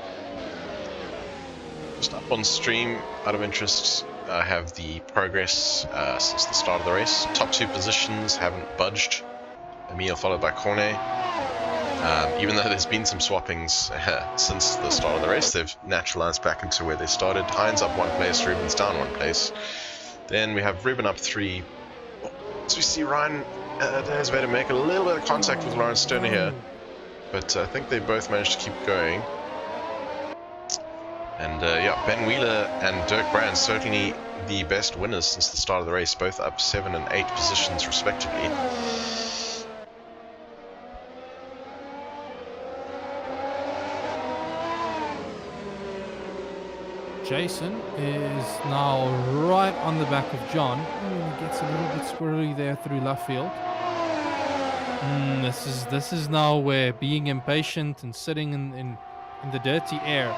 Just up on stream, out of interest, I have the progress since the start of the race. Top two positions haven't budged. Emil followed by Cornet. Even though there's been some swappings since the start of the race, they've naturalized back into where they started. Hines up one place, Ruben's down one place. Then we have Ruben up 3. So we see Ryan has better make a little bit of contact with Lawrence Sterner here. But I think they both managed to keep going. And Ben Wheeler and Dirk Brand certainly the best winners since the start of the race, both up 7 and 8 positions respectively. Jason is now right on the back of John. He gets a little bit squirrely there through left field. This is now where being impatient and sitting in the dirty air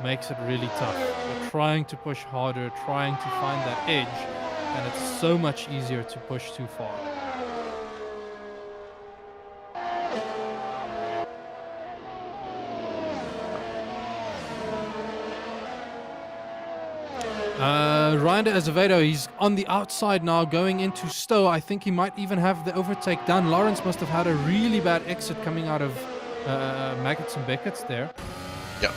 makes it really tough. You're trying to push harder, trying to find that edge, and it's so much easier to push too far. Ryan Azevedo, he's on the outside now going into Stowe. I think he might even have the overtake done. Lawrence must have had a really bad exit coming out of Maggots and Beckett's there. Yeah.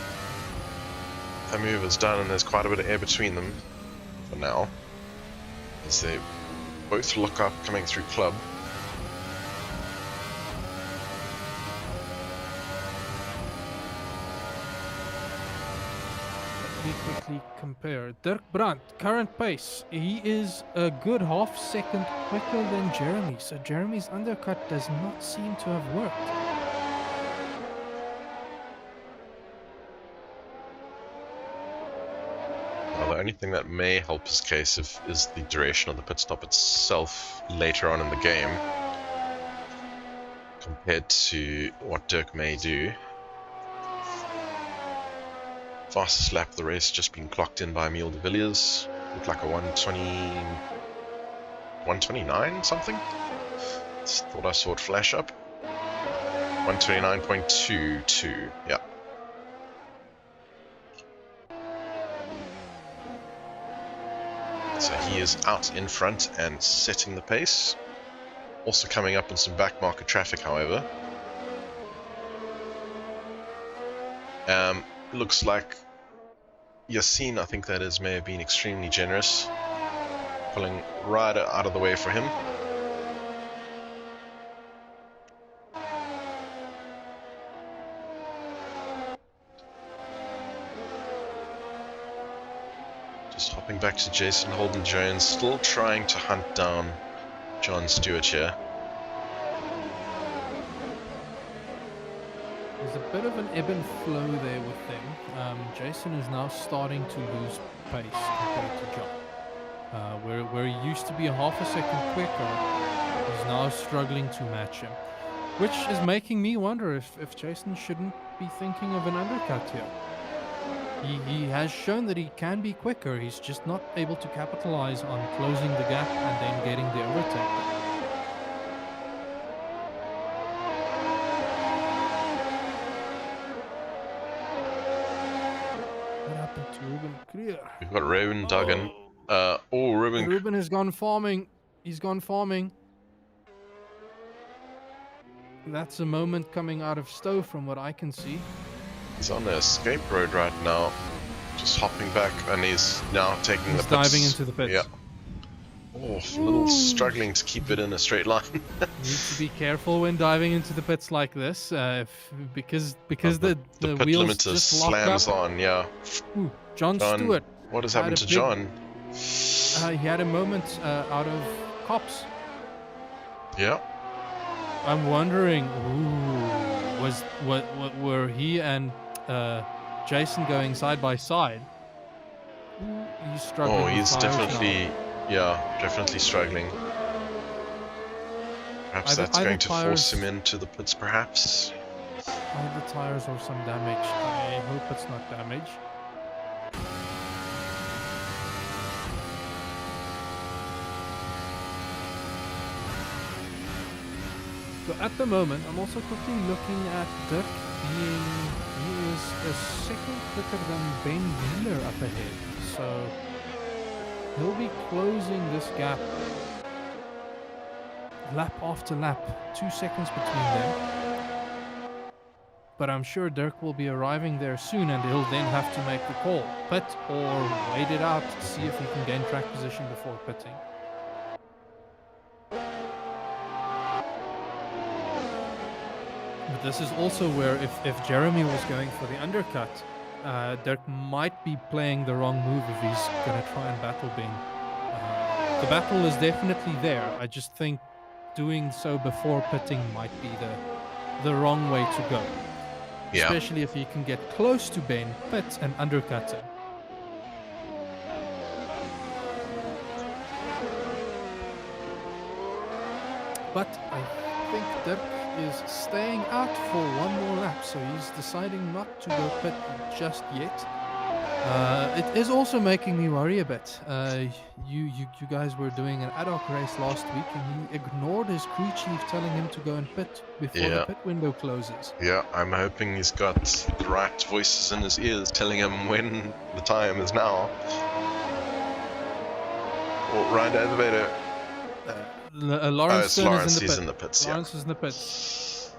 That move is done and there's quite a bit of air between them for now. As they both look up coming through club. Quickly compare. Dirk Brandt, current pace. He is a good half second quicker than Jeremy, so Jeremy's undercut does not seem to have worked. Well, the only thing that may help his case is the duration of the pit stop itself later on in the game compared to what Dirk may do. Fastest lap of the race just been clocked in by Emile de Villiers. Looked like a 129 something. Just thought I saw it flash up. 129.22, yeah. So he is out in front and setting the pace. Also coming up in some back market traffic, however. Looks like Yassine, I think that is, may have been extremely generous, pulling right out of the way for him. Just hopping back to Jason Holden-Jones, still trying to hunt down John Stewart here. There's a bit of an ebb and flow there with them. Jason is now starting to lose pace compared to John. Where he used to be a half a second quicker, he's now struggling to match him. Which is making me wonder if Jason shouldn't be thinking of an undercut here. He has shown that he can be quicker, he's just not able to capitalize on closing the gap and then getting the overtake. We've got Ruben Duggan. Ruben has gone farming. He's gone farming. That's a moment coming out of Stowe from what I can see. He's on the escape road right now. Just hopping back and he's now taking the pits. Diving into the pits. Yeah. Oh, a little struggling to keep it in a straight line. Need to be careful when diving into the pits like this, because the pit wheels limiter just slams up. on. Yeah. Ooh, John Stewart. What has happened to John? He had a moment out of cops. Yeah. I'm wondering, were he and Jason going side by side? He's struggling. Oh, he's definitely, definitely struggling. Perhaps that's going to force him into the pits, perhaps. Either tires or some damage. I hope it's not damage. So at the moment, I'm also quickly looking at Dirk he is a second quicker than Ben Wheeler up ahead. So he'll be closing this gap lap after lap, 2 seconds between them. But I'm sure Dirk will be arriving there soon and he'll then have to make the call. Pit or wait it out to see if he can gain track position before pitting. But this is also where if Jeremy was going for the undercut, Dirk might be playing the wrong move if he's going to try and battle Ben. The battle is definitely there. I just think doing so before pitting might be the wrong way to go. Yeah. Especially if you can get close to Ben, pit and undercut him. but I think Dirk is staying out for one more lap, so he's deciding not to go pit just yet. It is also making me worry a bit. You guys were doing an ad hoc race last week, and he ignored his crew chief telling him to go and pit before the pit window closes. Yeah, I'm hoping he's got the right voices in his ears telling him when the time is now. Or right elevator. Lawrence Lawrence. In the pits. Lawrence is in the pits.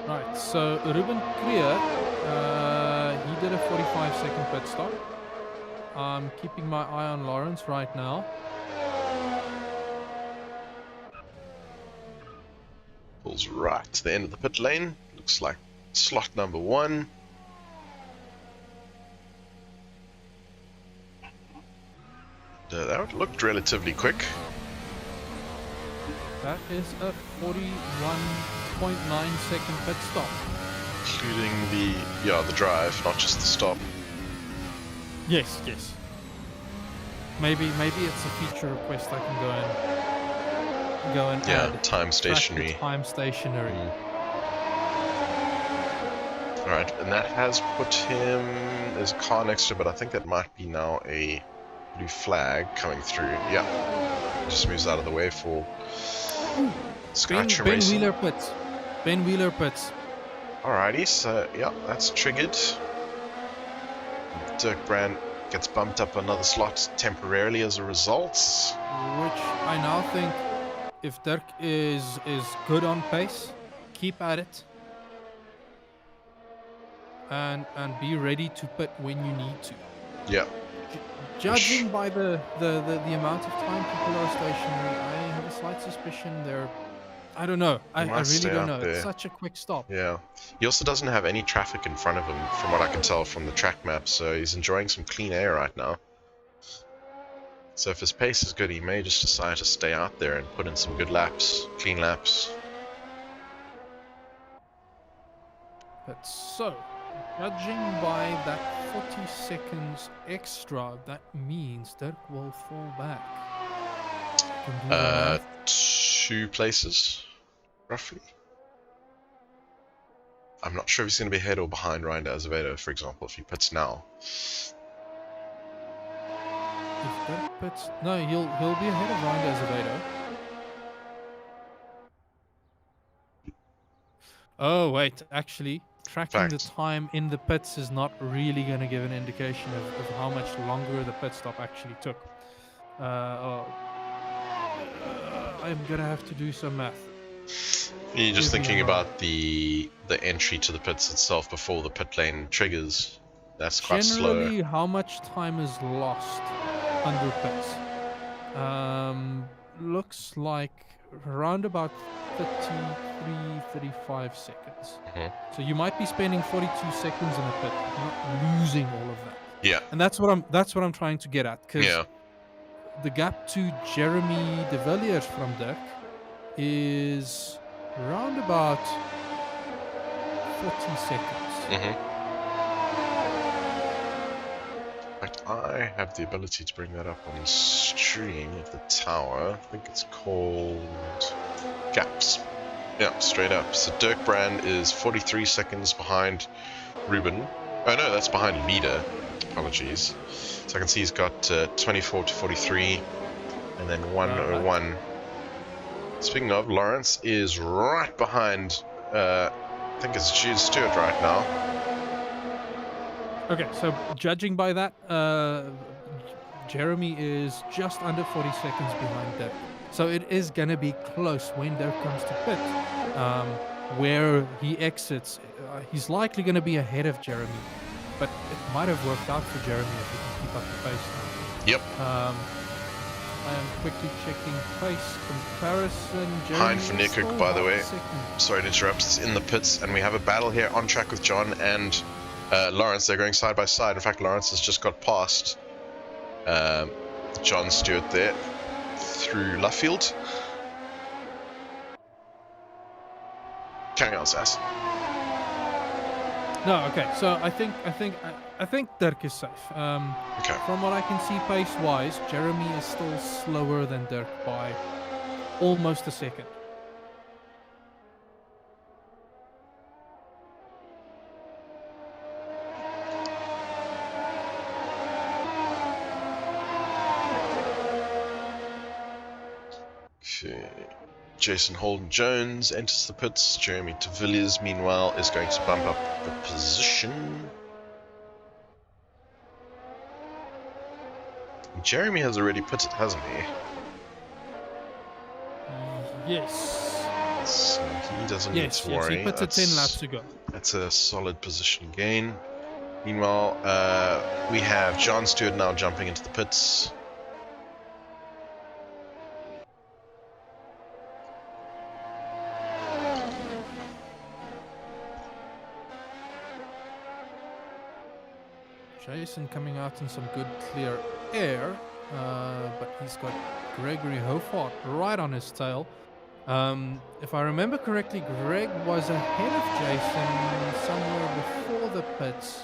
Right, so Ruben Krier, he did a 45-second pit stop. I'm keeping my eye on Lawrence right now. Pulls right to the end of the pit lane. Looks like slot number 1. That looked relatively quick. That is a 41.9 second pit stop. Including the drive, not just the stop. Yes. Maybe it's a feature request I can go and add. Time stationary. Time stationary. Alright, and that has put him... There's a car next to it, but I think that might be now a blue flag coming through. Yeah. Just moves out of the way for Skytrim Racing. Ben Wheeler pits. Alrighty, so that's triggered. Dirk Brand gets bumped up another slot temporarily as a result. Which I now think, if Dirk is good on pace, keep at it. And be ready to pit when you need to. Yeah. Judging by the amount of time people are stationary, I have a slight suspicion they're... I don't know. I really don't know. It's such a quick stop. Yeah. He also doesn't have any traffic in front of him, from what I can tell from the track map, so he's enjoying some clean air right now. So if his pace is good, he may just decide to stay out there and put in some good laps, clean laps. But so, judging by that 40 seconds extra, that means Dirk will fall back. 2 places, roughly. I'm not sure if he's going to be ahead or behind Ryan Azevedo, for example, if he pits now. If Dirk pits... No, he'll be ahead of Ryan Azevedo. Oh, wait, actually, tracking the time in the pits is not really going to give an indication of how much longer the pit stop actually took. I'm going to have to do some math. You're just thinking about the entry to the pits itself before the pit lane triggers. That's quite slow. Generally, how much time is lost under pits? Looks like around about 35 seconds. So you might be spending 42 seconds in a pit, not losing all of that. Yeah. And that's what I'm trying to get at, because the gap to Jeremy de Villiers from Dirk is around about 40 seconds. In fact, I have the ability to bring that up on stream of the tower. I think it's called gaps. Yeah, straight up. So Dirk Brand is 43 seconds behind Ruben. Oh no, that's behind Leader. Apologies. So I can see he's got 24 to 43 and then 101. Speaking of, Lawrence is right behind, I think it's Jude Stewart right now. Okay, so judging by that, Jeremy is just under 40 seconds behind Dirk. So it is going to be close when Dirk comes to pit. Where he exits, he's likely going to be ahead of Jeremy. But it might have worked out for Jeremy if he can keep up the pace now. Yep. I am quickly checking pace comparison. Behind for Nickuk, by the way. Sorry to interrupt. It's in the pits, and we have a battle here on track with John and Lawrence. They're going side by side. In fact, Lawrence has just got past John Stewart there through Luffield. Carry on, Sass. No, okay. So I think Dirk is safe. Okay. From what I can see pace-wise, Jeremy is still slower than Dirk by almost a second. Okay. Jason Holden-Jones enters the pits. Jeremy de Villiers, meanwhile, is going to bump up the position. Jeremy has already pitted, hasn't he? Yes. So he doesn't need to worry. He pitted 10 laps ago. That's a solid position gain. Meanwhile, we have John Stewart now jumping into the pits. Jason coming out in some good clear air, but he's got Gregory Hofart right on his tail. If I remember correctly, Greg was ahead of Jason somewhere before the pits.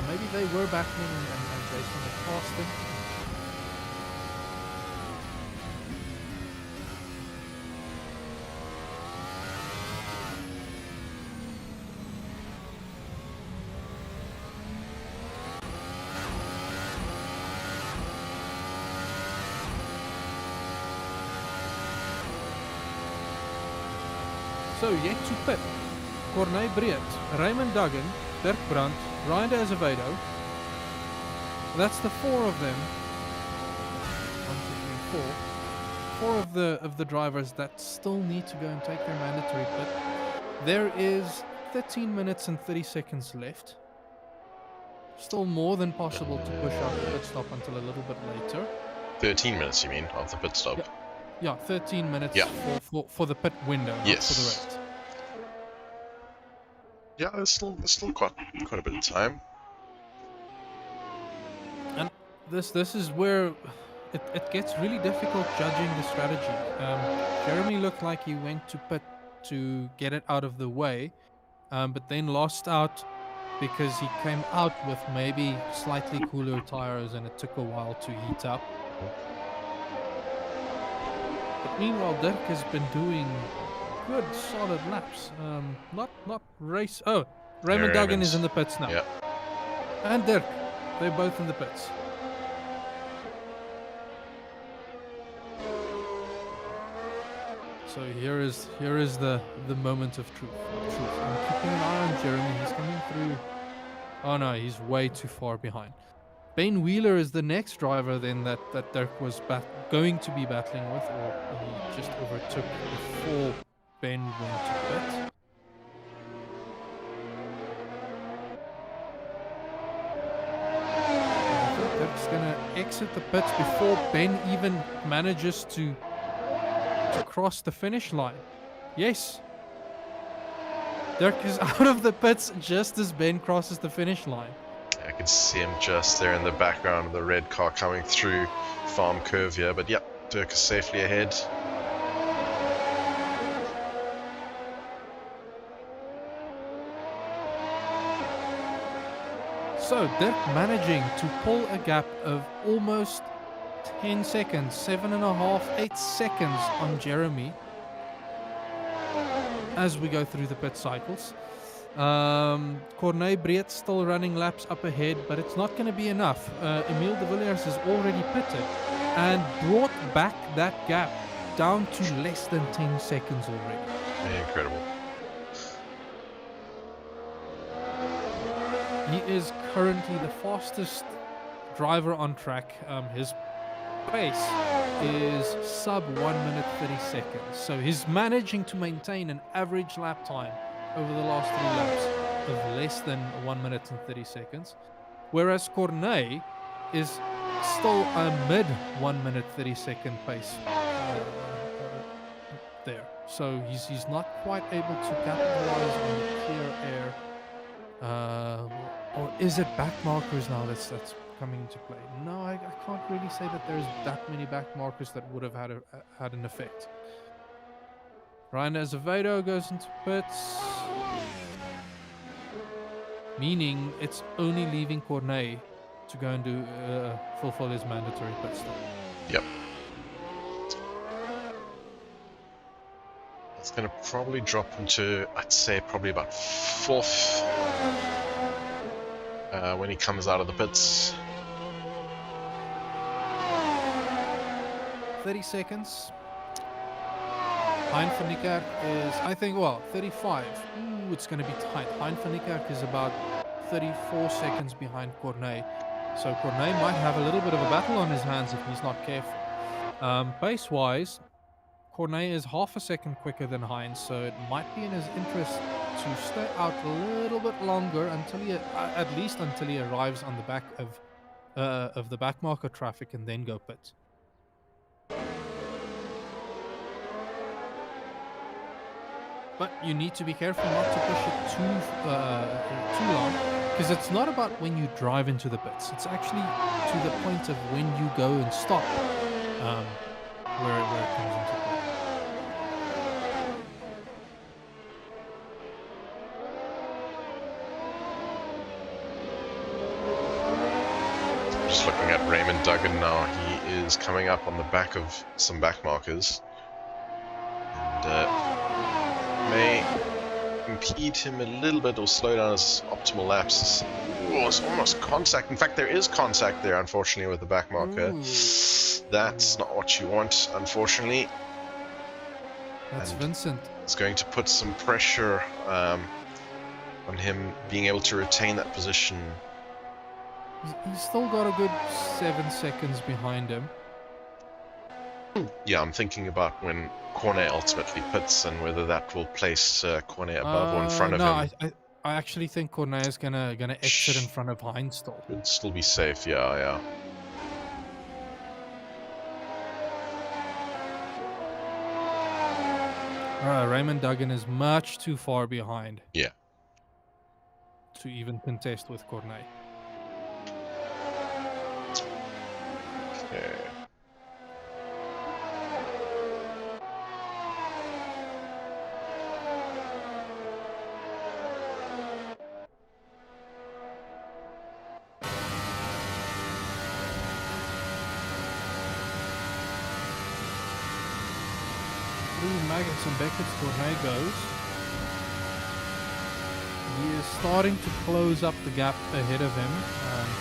Maybe they were battling and Jason had passed him. So yet to pit, Corné Breed, Raymond Duggan, Dirk Brandt, Ryan de Azevedo. That's the four of them. 1, 2, 3, 4. 4 of the drivers that still need to go and take their mandatory pit. There is 13 minutes and 30 seconds left. Still more than possible to push out the pit stop until a little bit later. 13 minutes, you mean, of the pit stop? Yeah, 13 minutes for the pit window, yes. Not for the rest. Yeah, there's still quite a bit of time. And this is where it gets really difficult judging the strategy. Jeremy looked like he went to pit to get it out of the way, but then lost out because he came out with maybe slightly cooler tires and it took a while to heat up. But meanwhile, Dirk has been doing good, solid laps. Not race. Oh, Raymond Duggan is in the pits now. Yeah. And Dirk, they're both in the pits. So here is the moment of truth. I'm keeping an eye on Jeremy. He's coming through. Oh no, he's way too far behind. Ben Wheeler is the next driver then that Dirk was going to be battling with, or he just overtook before Ben went to pit. I think Dirk's gonna exit the pits before Ben even manages to cross the finish line. Yes. Dirk is out of the pits just as Ben crosses the finish line. I can see him just there in the background of the red car coming through Farm Curve here, but yeah, Dirk is safely ahead. So Dirk managing to pull a gap of almost 10 seconds, 7.5, 8 seconds on Jeremy as we go through the pit cycles. Corné Breed still running laps up ahead, but it's not going to be enough. Emile de Villiers has already pitted and brought back that gap down to less than 10 seconds already. Incredible. He is currently the fastest driver on track. His pace is sub 1 minute 30 seconds. So he's managing to maintain an average lap time over the last 3 laps of less than 1 minute and 30 seconds. Whereas Corné is still a mid 1 minute 30 second pace there. So he's not quite able to capitalize on the clear air. Or is it back markers now that's coming into play? No, I can't really say that there's that many back markers that would have had an effect. Ryan Azevedo goes into pits, meaning it's only leaving Corné to go and do fulfill his mandatory pit stop. Yep. It's going to probably drop into, I'd say, probably about 4th when he comes out of the pits. 30 seconds. Hein van Niekerk is, I think, well, 35. Ooh, it's going to be tight. Hein van Niekerk is about 34 seconds behind Cornet. So Cornet might have a little bit of a battle on his hands if he's not careful. Pace-wise, Cornet is half a second quicker than Heinz, so it might be in his interest to stay out a little bit longer until he, at least until he arrives on the back of the backmarker traffic and then go pit. But you need to be careful not to push it too long, because it's not about when you drive into the pits. It's actually to the point of when you go and stop, where it comes into play. Just looking at Raymond Duggan now, he is coming up on the back of some back markers, and may impede him a little bit or slow down his optimal laps. Oh, it's almost contact. In fact, there is contact there, unfortunately, with the back marker. Ooh. That's not what you want, unfortunately. That's Vincent. It's going to put some pressure on him being able to retain that position. He's still got a good 7 seconds behind him. Yeah, I'm thinking about when Cornet ultimately pits and whether that will place Cornet above or in front of him. I actually think Cornet is gonna exit in front of Heinz still. It'd still be safe, yeah. Raymond Duggan is much too far behind. Yeah. To even contest with Cornet. Okay. Maggots and Beckett's Cornet goes. He is starting to close up the gap ahead of him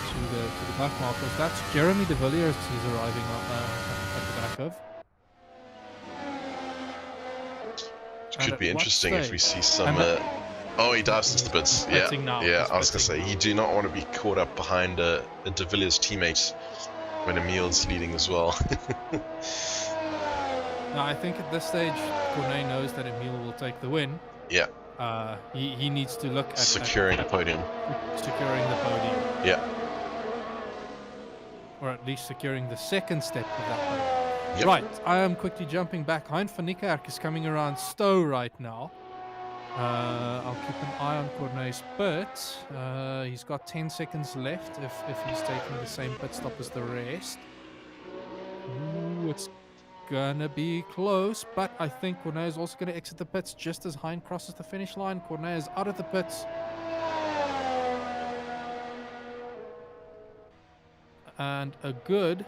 to the back markers. That's Jeremy de Villiers he's arriving at the back of. It could be interesting if we see some... oh, he dives into the bits. Yeah, I was going to say, you do not want to be caught up behind a de Villiers teammate when Emile's leading as well. No, I think at this stage, Cornet knows that Emile will take the win. Yeah. He needs to look at... Securing the podium. Securing the podium. Yeah. Or at least securing the second step of that podium. Yep. Right, I am quickly jumping back. Hein van Niekerk is coming around Stowe right now. I'll keep an eye on Cornet's pit. He's got 10 seconds left if he's taking the same pit stop as the rest. Ooh, it's gonna be close, but I think Cornet is also gonna exit the pits just as Hein crosses the finish line. Cornet is out of the pits. And a good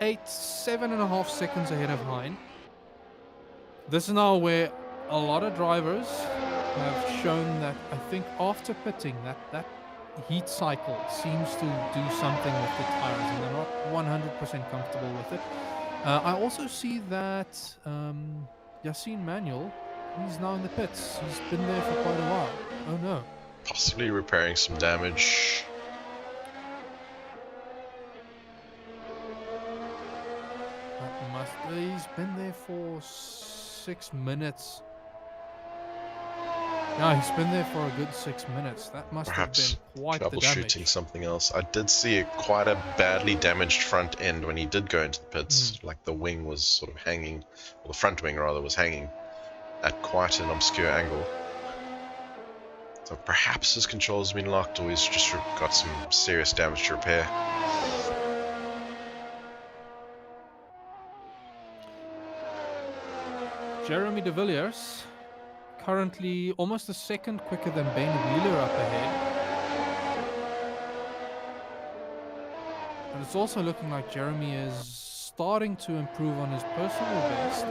7.5 seconds ahead of Hein. This is now where a lot of drivers have shown that I think after pitting that heat cycle seems to do something with the tires and they're not 100% comfortable with it. I also see that Yassine Manuel, he's now in the pits. He's been there for quite a while. Oh no. Possibly repairing some damage. He's been there for 6 minutes. No, he's been there for a good 6 minutes. That must Perhaps have been quite the damage. Troubleshooting something else. I did see quite a badly damaged front end when he did go into the pits. Like the wing was sort of hanging, or the front wing rather was hanging at quite an obscure angle. So perhaps his controls have been locked, or he's just got some serious damage to repair. Jeremy de Villiers, currently almost a second quicker than Ben Wheeler up ahead. And it's also looking like Jeremy is starting to improve on his personal best.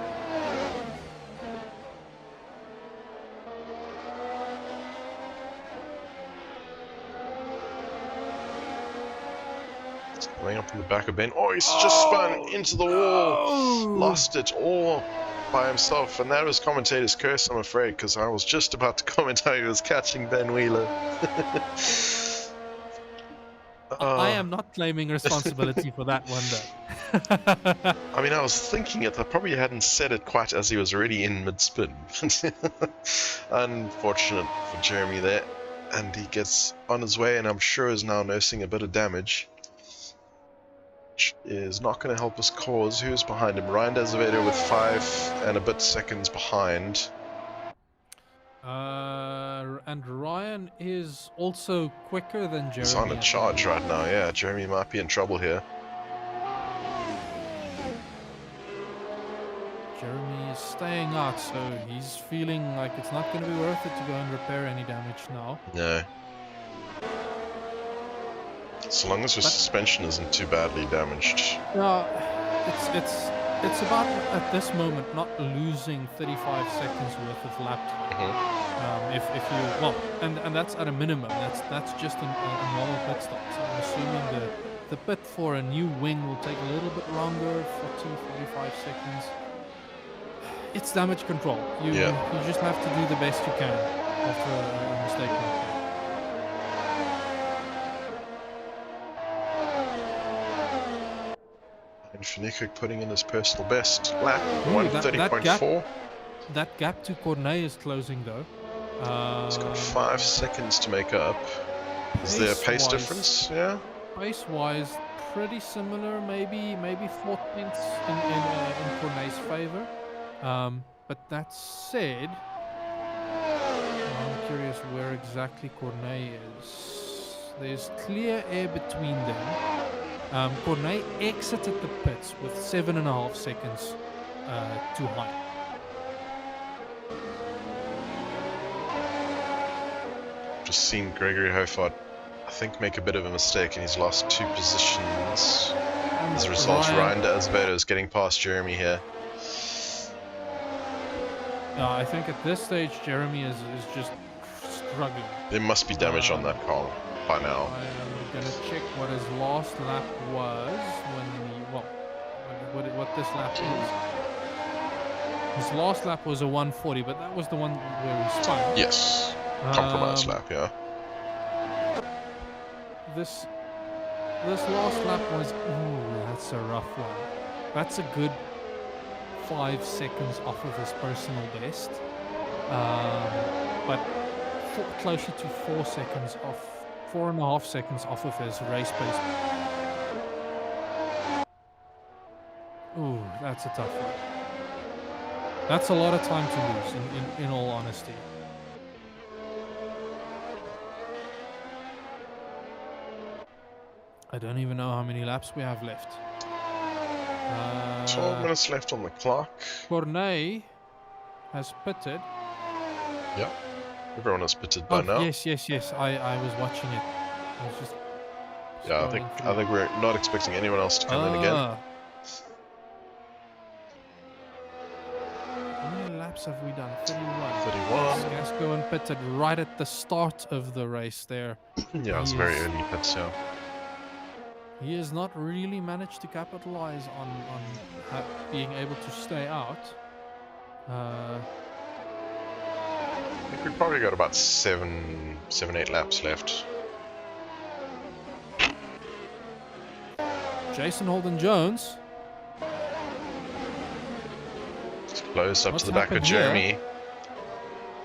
Going up in the back of Ben. Oh, he's just spun into the wall. Lost it all by himself. And that was commentator's curse, I'm afraid, because I was just about to comment how he was catching Ben Wheeler. I am not claiming responsibility for that one, though. I mean, I was thinking it. I probably hadn't said it quite as he was already in mid-spin. Unfortunate for Jeremy there. And he gets on his way, and I'm sure is now nursing a bit of damage. Which is not going to help his cause. Who's behind him? Ryan Azevedo with 5 and a bit seconds behind. And Ryan is also quicker than Jeremy. He's on a charge right now, yeah. Jeremy might be in trouble here. Jeremy is staying out, so he's feeling like it's not going to be worth it to go and repair any damage now. No. So long as your suspension isn't too badly damaged. No, it's about, at this moment, not losing 35 seconds worth of lap time. If you, well, and that's at a minimum. That's just a normal pit stop. So I'm assuming the pit for a new wing will take a little bit longer, 45 seconds. It's damage control. You just have to do the best you can after a mistake like that. And Finicuk putting in his personal best lap, 1:30.4. That gap to Cornet is closing though. He's got 5 seconds to make up. Is there a pace difference? Yeah. Pace-wise, pretty similar. Maybe 4 tenths in Cornet's favor. But that said, I'm curious where exactly Cornet is. There's clear air between them. Cornet exited the pits with 7.5 seconds too high. Just seen Gregory Hofart, I think, make a bit of a mistake, and he's lost 2 positions. As a result, Ryan Azevedo is getting past Jeremy here. I think at this stage, Jeremy is just struggling. There must be damage on that car by now. I'm gonna check what his last lap was what this lap is. His last lap was a 140, but that was the one where he spun. Yes. Compromise lap, yeah. This last lap was, that's a rough one. That's a good 5 seconds off of his personal best, but closer to 4 seconds off, 4.5 seconds off of his race pace. Ooh, that's a tough one. That's a lot of time to lose, in all honesty. I don't even know how many laps we have left. 12 minutes left on the clock. Cornet has pitted. Yep. Everyone has pitted by now. Yes. I was watching it. I was just. Yeah, I think we're not expecting anyone else to come in again. How many laps have we done? 31. 31. Gascoigne pitted right at the start of the race there. Yeah, it was very early pits, yeah. He has not really managed to capitalize on being able to stay out. I think we've probably got about 8 laps left. Jason Holden-Jones. It's close up to the back of Jeremy.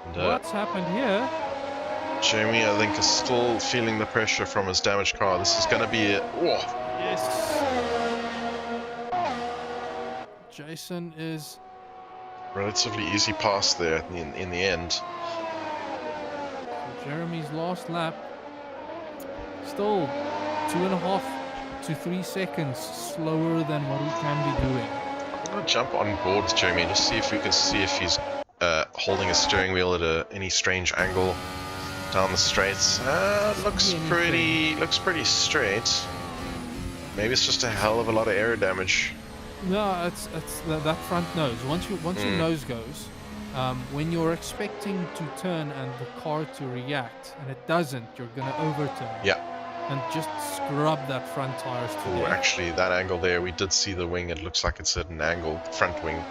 And, what's happened here? Jeremy, I think, is still feeling the pressure from his damaged car. This is going to be it. Yes. Jason is relatively easy pass there in the end. So Jeremy's last lap, still 2.5 to 3 seconds slower than what he can be doing. I'm going to jump on board with Jeremy and just see if we can see if he's holding his steering wheel at any strange angle down the straights. Looks pretty straight. Maybe it's just a hell of a lot of air damage. No, it's that front nose. Once your nose goes, when you're expecting to turn and the car to react and it doesn't, you're gonna overturn. Yeah. and just scrub that front tires to Oh, death. actually, that angle there, we did see the wing. It looks like it's at an angle, front wing.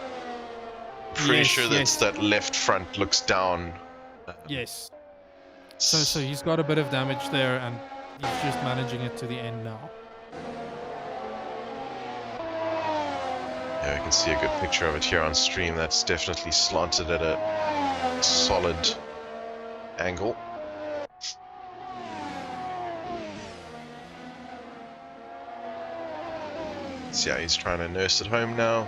Pretty sure that's that left front looks down. Yes. So he's got a bit of damage there, and he's just managing it to the end now. Yeah, we can see a good picture of it here on stream. That's definitely slanted at a solid angle. So yeah, he's trying to nurse it home now.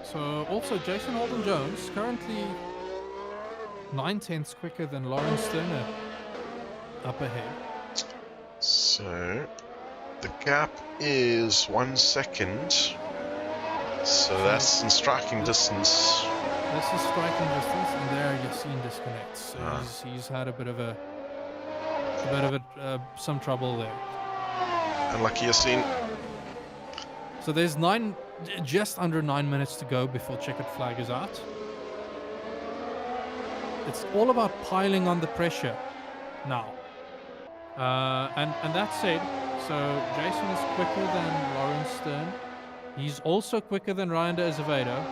So also Jason Holden-Jones currently 9/10 quicker than Lawrence Turner up ahead. So the gap is 1 second. So that's in striking distance. This is striking distance, and there Yassine disconnects. So he's had a bit of some trouble there. Unlucky Yassine. So there's just under 9 minutes to go before checkered flag is out. It's all about piling on the pressure now. And that said, so Jason is quicker than Lawrence Stern. He's also quicker than Ryan de Azevedo.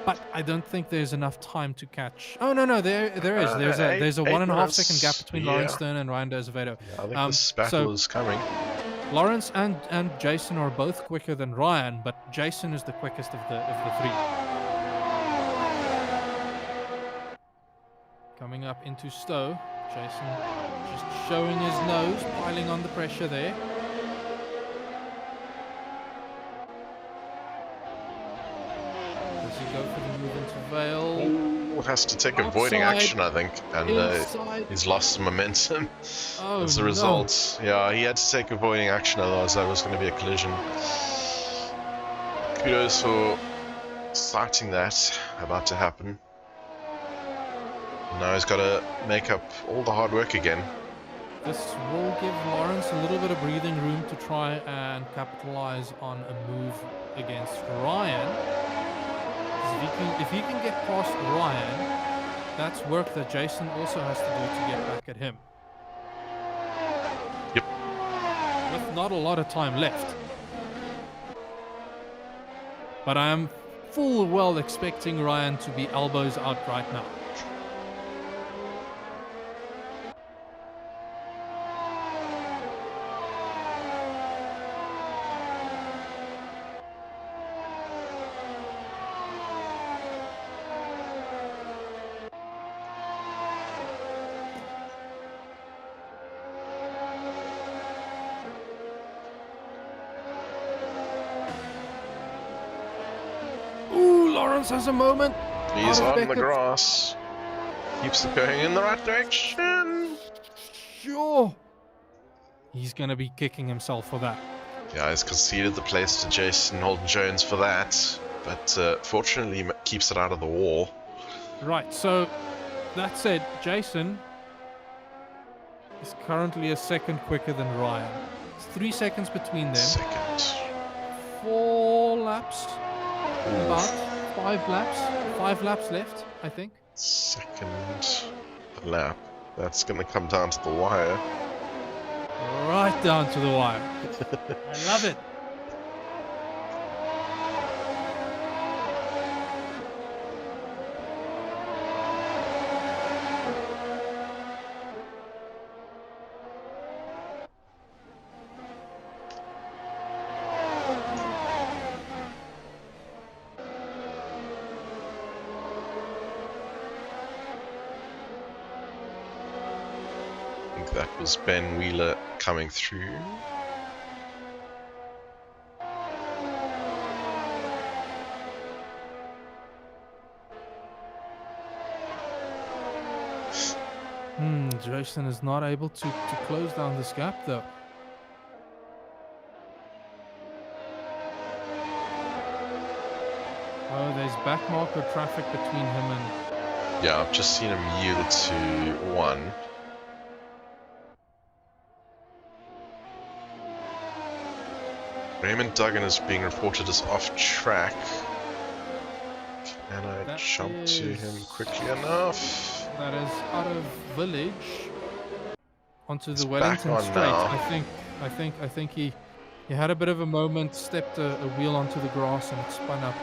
But I don't think there's enough time to catch. Oh no, there is. There's a 1.5 second gap between Lawrence Stern and Ryan de Azevedo. Yeah, I think this battle is coming. Lawrence and Jason are both quicker than Ryan, but Jason is the quickest of the three. Coming up into Stowe, Jason just showing his nose, piling on the pressure there. Does he go for the move into Vale? Oh, has to take avoiding action, I think, and he's lost some momentum as a result. Yeah, he had to take avoiding action, otherwise that was going to be a collision. Kudos for starting that, about to happen. Now he's got to make up all the hard work again. This will give Lawrence a little bit of breathing room to try and capitalize on a move against Ryan. If he can get past Ryan, that's work that Jason also has to do to get back at him. Yep. With not a lot of time left. But I am full well expecting Ryan to be elbows out right now. Has a moment. He's on the grass. Keeps it going in the right direction. Sure. He's going to be kicking himself for that. Yeah, he's conceded the place to Jason Holden-Jones for that. But fortunately, he keeps it out of the wall. Right, so that said, Jason is currently a second quicker than Ryan. It's 3 seconds between them. Second. 4 laps. About 5 laps left, I think. Second lap. That's going to come down to the wire. Right down to the wire. I love it. That was Ben Wheeler coming through. Jason is not able to close down this gap though. Oh, there's backmarker traffic between him and... Yeah, I've just seen him yield to 1. Raymond Duggan is being reported as off track. Can I jump to him quickly enough? That is out of village onto the It's Wellington back on Straight. now. I think he had a bit of a moment, stepped a wheel onto the grass and it spun up.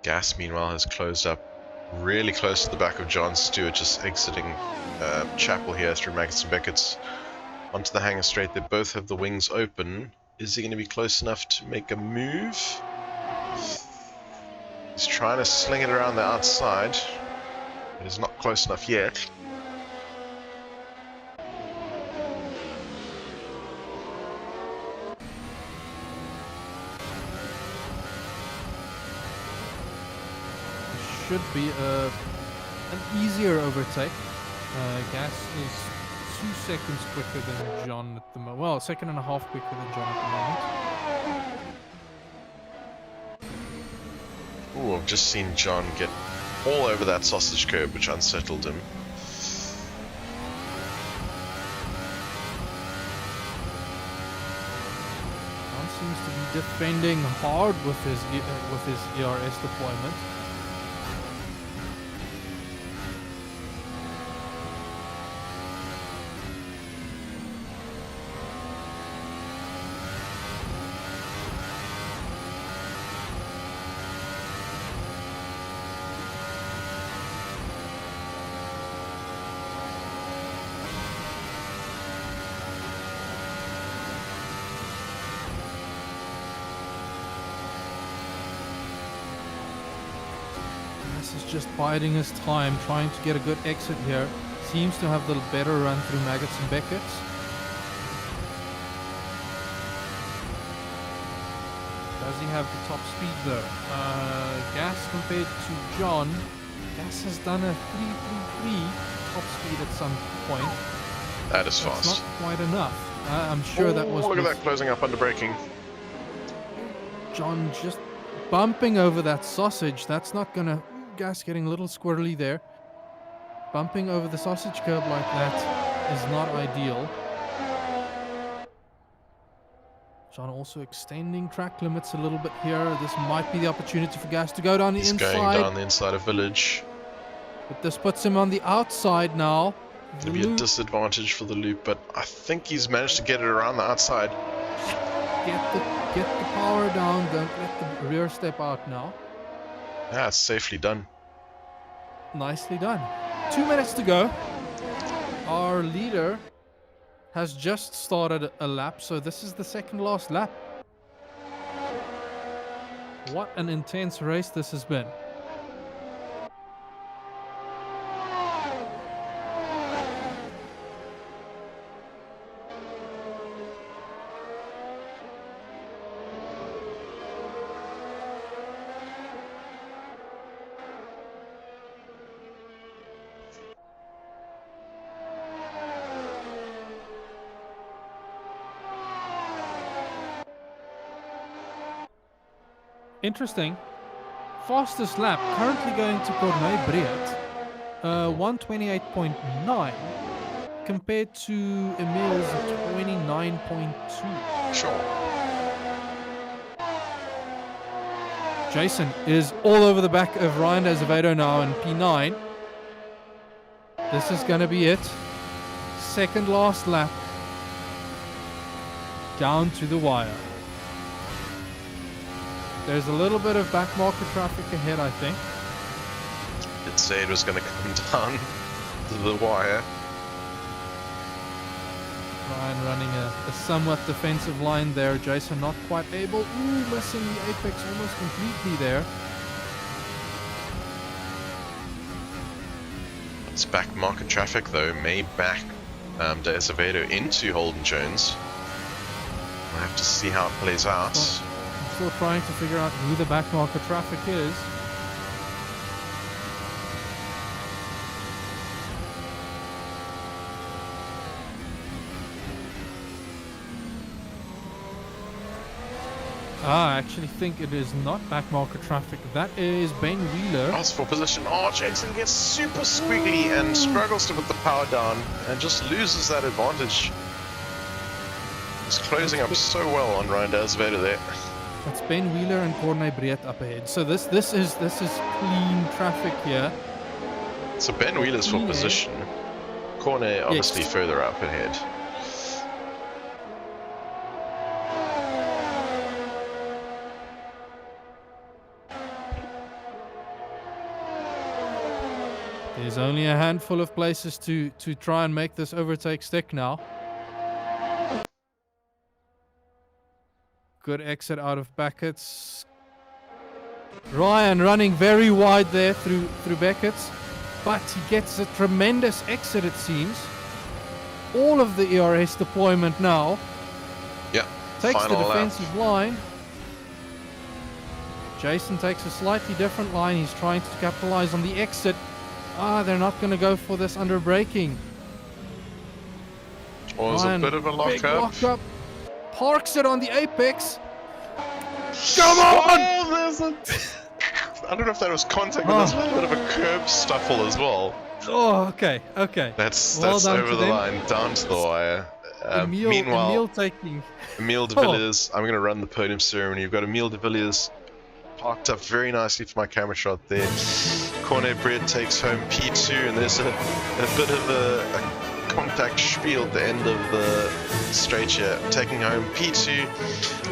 Gas, meanwhile, has closed up really close to the back of John Stewart, just exiting Chapel here through Maggots and Beckett's onto the hangar straight. They both have the wings open. Is he going to be close enough to make a move? He's trying to sling it around the outside. It is not close enough yet. Should be an easier overtake. Gas is 2 seconds quicker than John at the moment. Well, 1.5 seconds quicker than John at the moment. Ooh, I've just seen John get all over that sausage curb, which unsettled him. John seems to be defending hard with his ERS deployment. Is just biding his time, trying to get a good exit here. Seems to have the better run through Maggots and Beckett's. Does he have the top speed though? Gas compared to John. Gas has done a 3.33 top speed at some point. That is That's fast. not quite enough. I'm sure that was... Look at that closing up under braking. John just bumping over that sausage. That's not gonna... Gas getting a little squirrely there. Bumping over the sausage curb like that is not ideal. John also extending track limits a little bit here. This might be the opportunity for Gas to go down the inside. He's going down the inside of Village. But this puts him on the outside now. It'll be a disadvantage for the loop, but I think he's managed to get it around the outside. Get the power down. Don't let the rear step out now. Yeah, it's safely done. Nicely done. 2 minutes to go. Our leader has just started a lap, so this is the second last lap. What an intense race this has been. Interesting. Fastest lap currently going to Corné Breed. 128.9 compared to Emil's 29.2. Sure. Jason is all over the back of Ryan Azevedo now in P9. This is going to be it. Second last lap. Down to the wire. There's a little bit of back market traffic ahead, I think. Did say it was going to come down to the wire. Ryan running a somewhat defensive line there. Jason not quite able. Ooh, missing the apex almost completely there. This back market traffic, though, may back De Azevedo into Holden Jones. We'll have to see how it plays out. I'm still trying to figure out who the back market traffic is. I actually think it is not backmarker traffic. That is Ben Wheeler. Asks for position. Oh, Jensen gets super squiggly and struggles to put the power down and just loses that advantage. He's closing up so well on Ryan Dasveda there. That's Ben Wheeler and Corne Breed up ahead. So this is clean traffic here. So Ben Wheeler's for position. Corne obviously further up ahead. There's only a handful of places to try and make this overtake stick now. Good exit out of Beckett's. Ryan running very wide there through Beckett's, but he gets a tremendous exit, it seems. All of the ERS deployment now. Yeah. Takes the defensive line. Jason takes a slightly different line. He's trying to capitalize on the exit. They're not going to go for this under braking. Was a bit of a lock-up. Parks it on the apex. Come on! Oh, I don't know if that was contact, but there's a little bit of a curb stuffle as well. Oh, okay. That's Well over the line, down to the wire. Meanwhile, Emile de Villiers, I'm going to run the podium ceremony. You've got Emile de Villiers parked up very nicely for my camera shot there. Corne Breed takes home P2, and there's a bit of a contact spiel at the end of the straight here, taking home P2.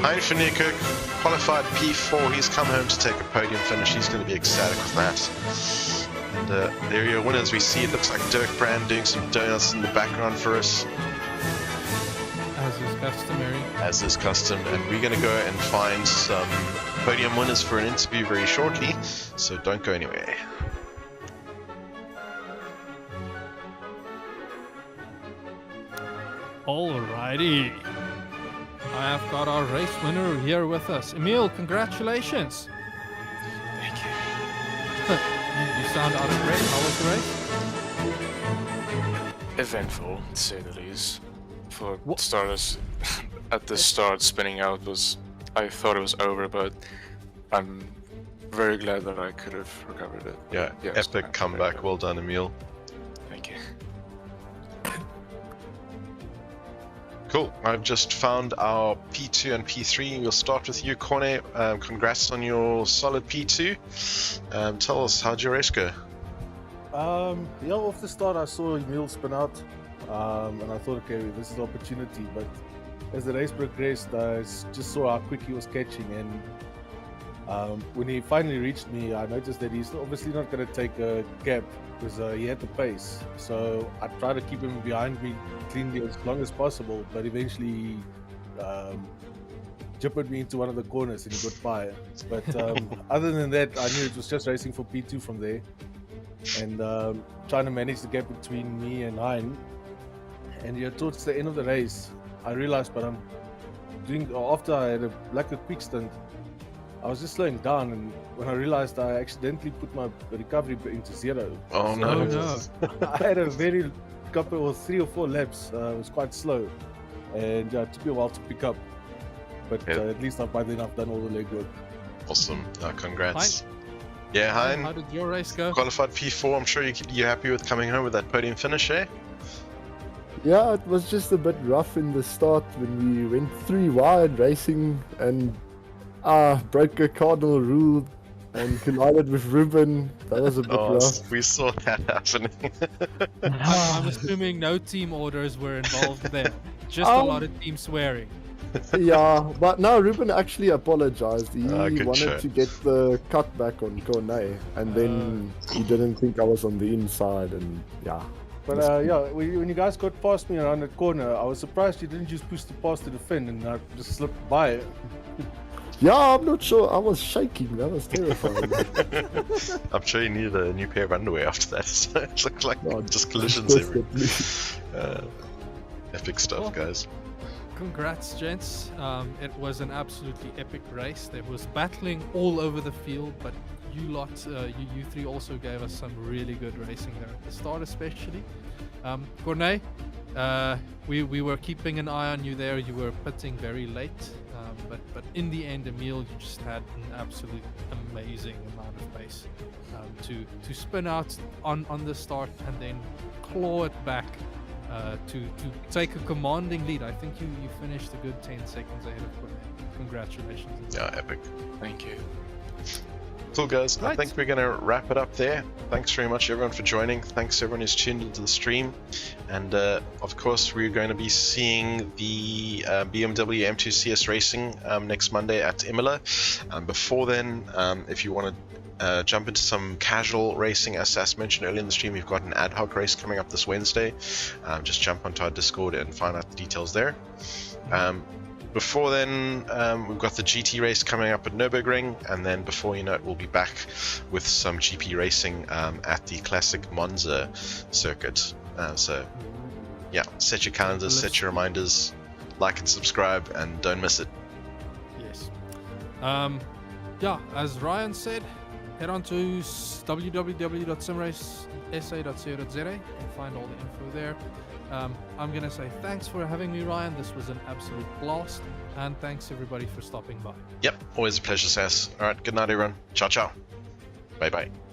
Hein van Niekerk qualified P4. He's come home to take a podium finish. He's going to be ecstatic with that. And there are your winners. We see it looks like Dirk Brand doing some donuts in the background for us. As is customary. As is custom, and we're going to go and find some podium winners for an interview very shortly, so don't go anywhere. Alrighty. I have got our race winner here with us. Emile, congratulations. Thank you. You sound out of breath. How was the race? Eventful, to say the least. For starters, at the start, spinning out was... I thought it was over, but I'm very glad that I could have recovered it. Yeah, epic comeback. Well done, Emile. Thank you. Cool. I've just found our P2 and P3. We'll start with you, Corne. Congrats on your solid P2. Tell us, how'd your race go? Yeah, off the start I saw Emile spin out, and I thought, okay, this is the opportunity. But as the race progressed, I just saw how quick he was catching, and when he finally reached me, I noticed that he's obviously not going to take a gap because he had the pace. So I tried to keep him behind me cleanly as long as possible, but eventually he jippered me into one of the corners and he got fire. But other than that, I knew it was just racing for P2 from there, and trying to manage the gap between me and Hein. And towards the end of the race, I realized, but after I had a quick stint, I was just slowing down, and when I realized I accidentally put my recovery into 0. Oh no! I had a very couple or 3 or 4 laps. It was quite slow, and it took me a while to pick up. But at least by then I've done all the legwork. Awesome! Congrats. Hein? Yeah, Hein. How did your race go? Qualified P4. I'm sure you're happy with coming home with that podium finish, eh? Yeah, it was just a bit rough in the start when we went 3 wide racing and broke a cardinal rule and collided with Ruben. That was a bit rough. We saw that happening. I'm assuming no team orders were involved there. Just a lot of team swearing. Yeah, but no, Ruben actually apologized. He wanted to get the cut back on Corne, and then he didn't think I was on the inside, and yeah. But when you guys got past me around the corner, I was surprised you didn't just push the pass to defend and I just slipped by it. Yeah, I'm not sure. I was shaking. That was terrifying. I'm sure you needed a new pair of underwear after that. So it looked like just collisions everywhere. Epic stuff, guys. Congrats, gents. It was an absolutely epic race. There was battling all over the field, but you lot, you three also gave us some really good racing there at the start, especially. Corne, we were keeping an eye on you there. You were pitting very late. But in the end, Emil, you just had an absolute amazing amount of pace to spin out on the start and then claw it back to take a commanding lead. I think you finished a good 10 seconds ahead of Quinn. Congratulations. Yeah, epic. Thank you. Cool, guys. I Right. think we're going to wrap it up there. Thanks very much, everyone, for joining. Thanks, everyone who's tuned into the stream. And, of course, we're going to be seeing the BMW M2 CS Racing next Monday at Imola. Before then, if you want to jump into some casual racing, as Sass mentioned earlier in the stream, we've got an ad hoc race coming up this Wednesday. Just jump onto our Discord and find out the details there. Before then, we've got the GT race coming up at Nürburgring, and then before you know it, we'll be back with some GP racing at the classic Monza circuit. So, yeah, set your calendars, set your reminders, like and subscribe, and don't miss it. Yes. Yeah, as Ryan said, head on to www.simracesa.co.za and find all the info there. I'm going to say thanks for having me, Ryan. This was an absolute blast. And thanks, everybody, for stopping by. Yep, always a pleasure, Sass. All right, good night, everyone. Ciao, ciao. Bye-bye.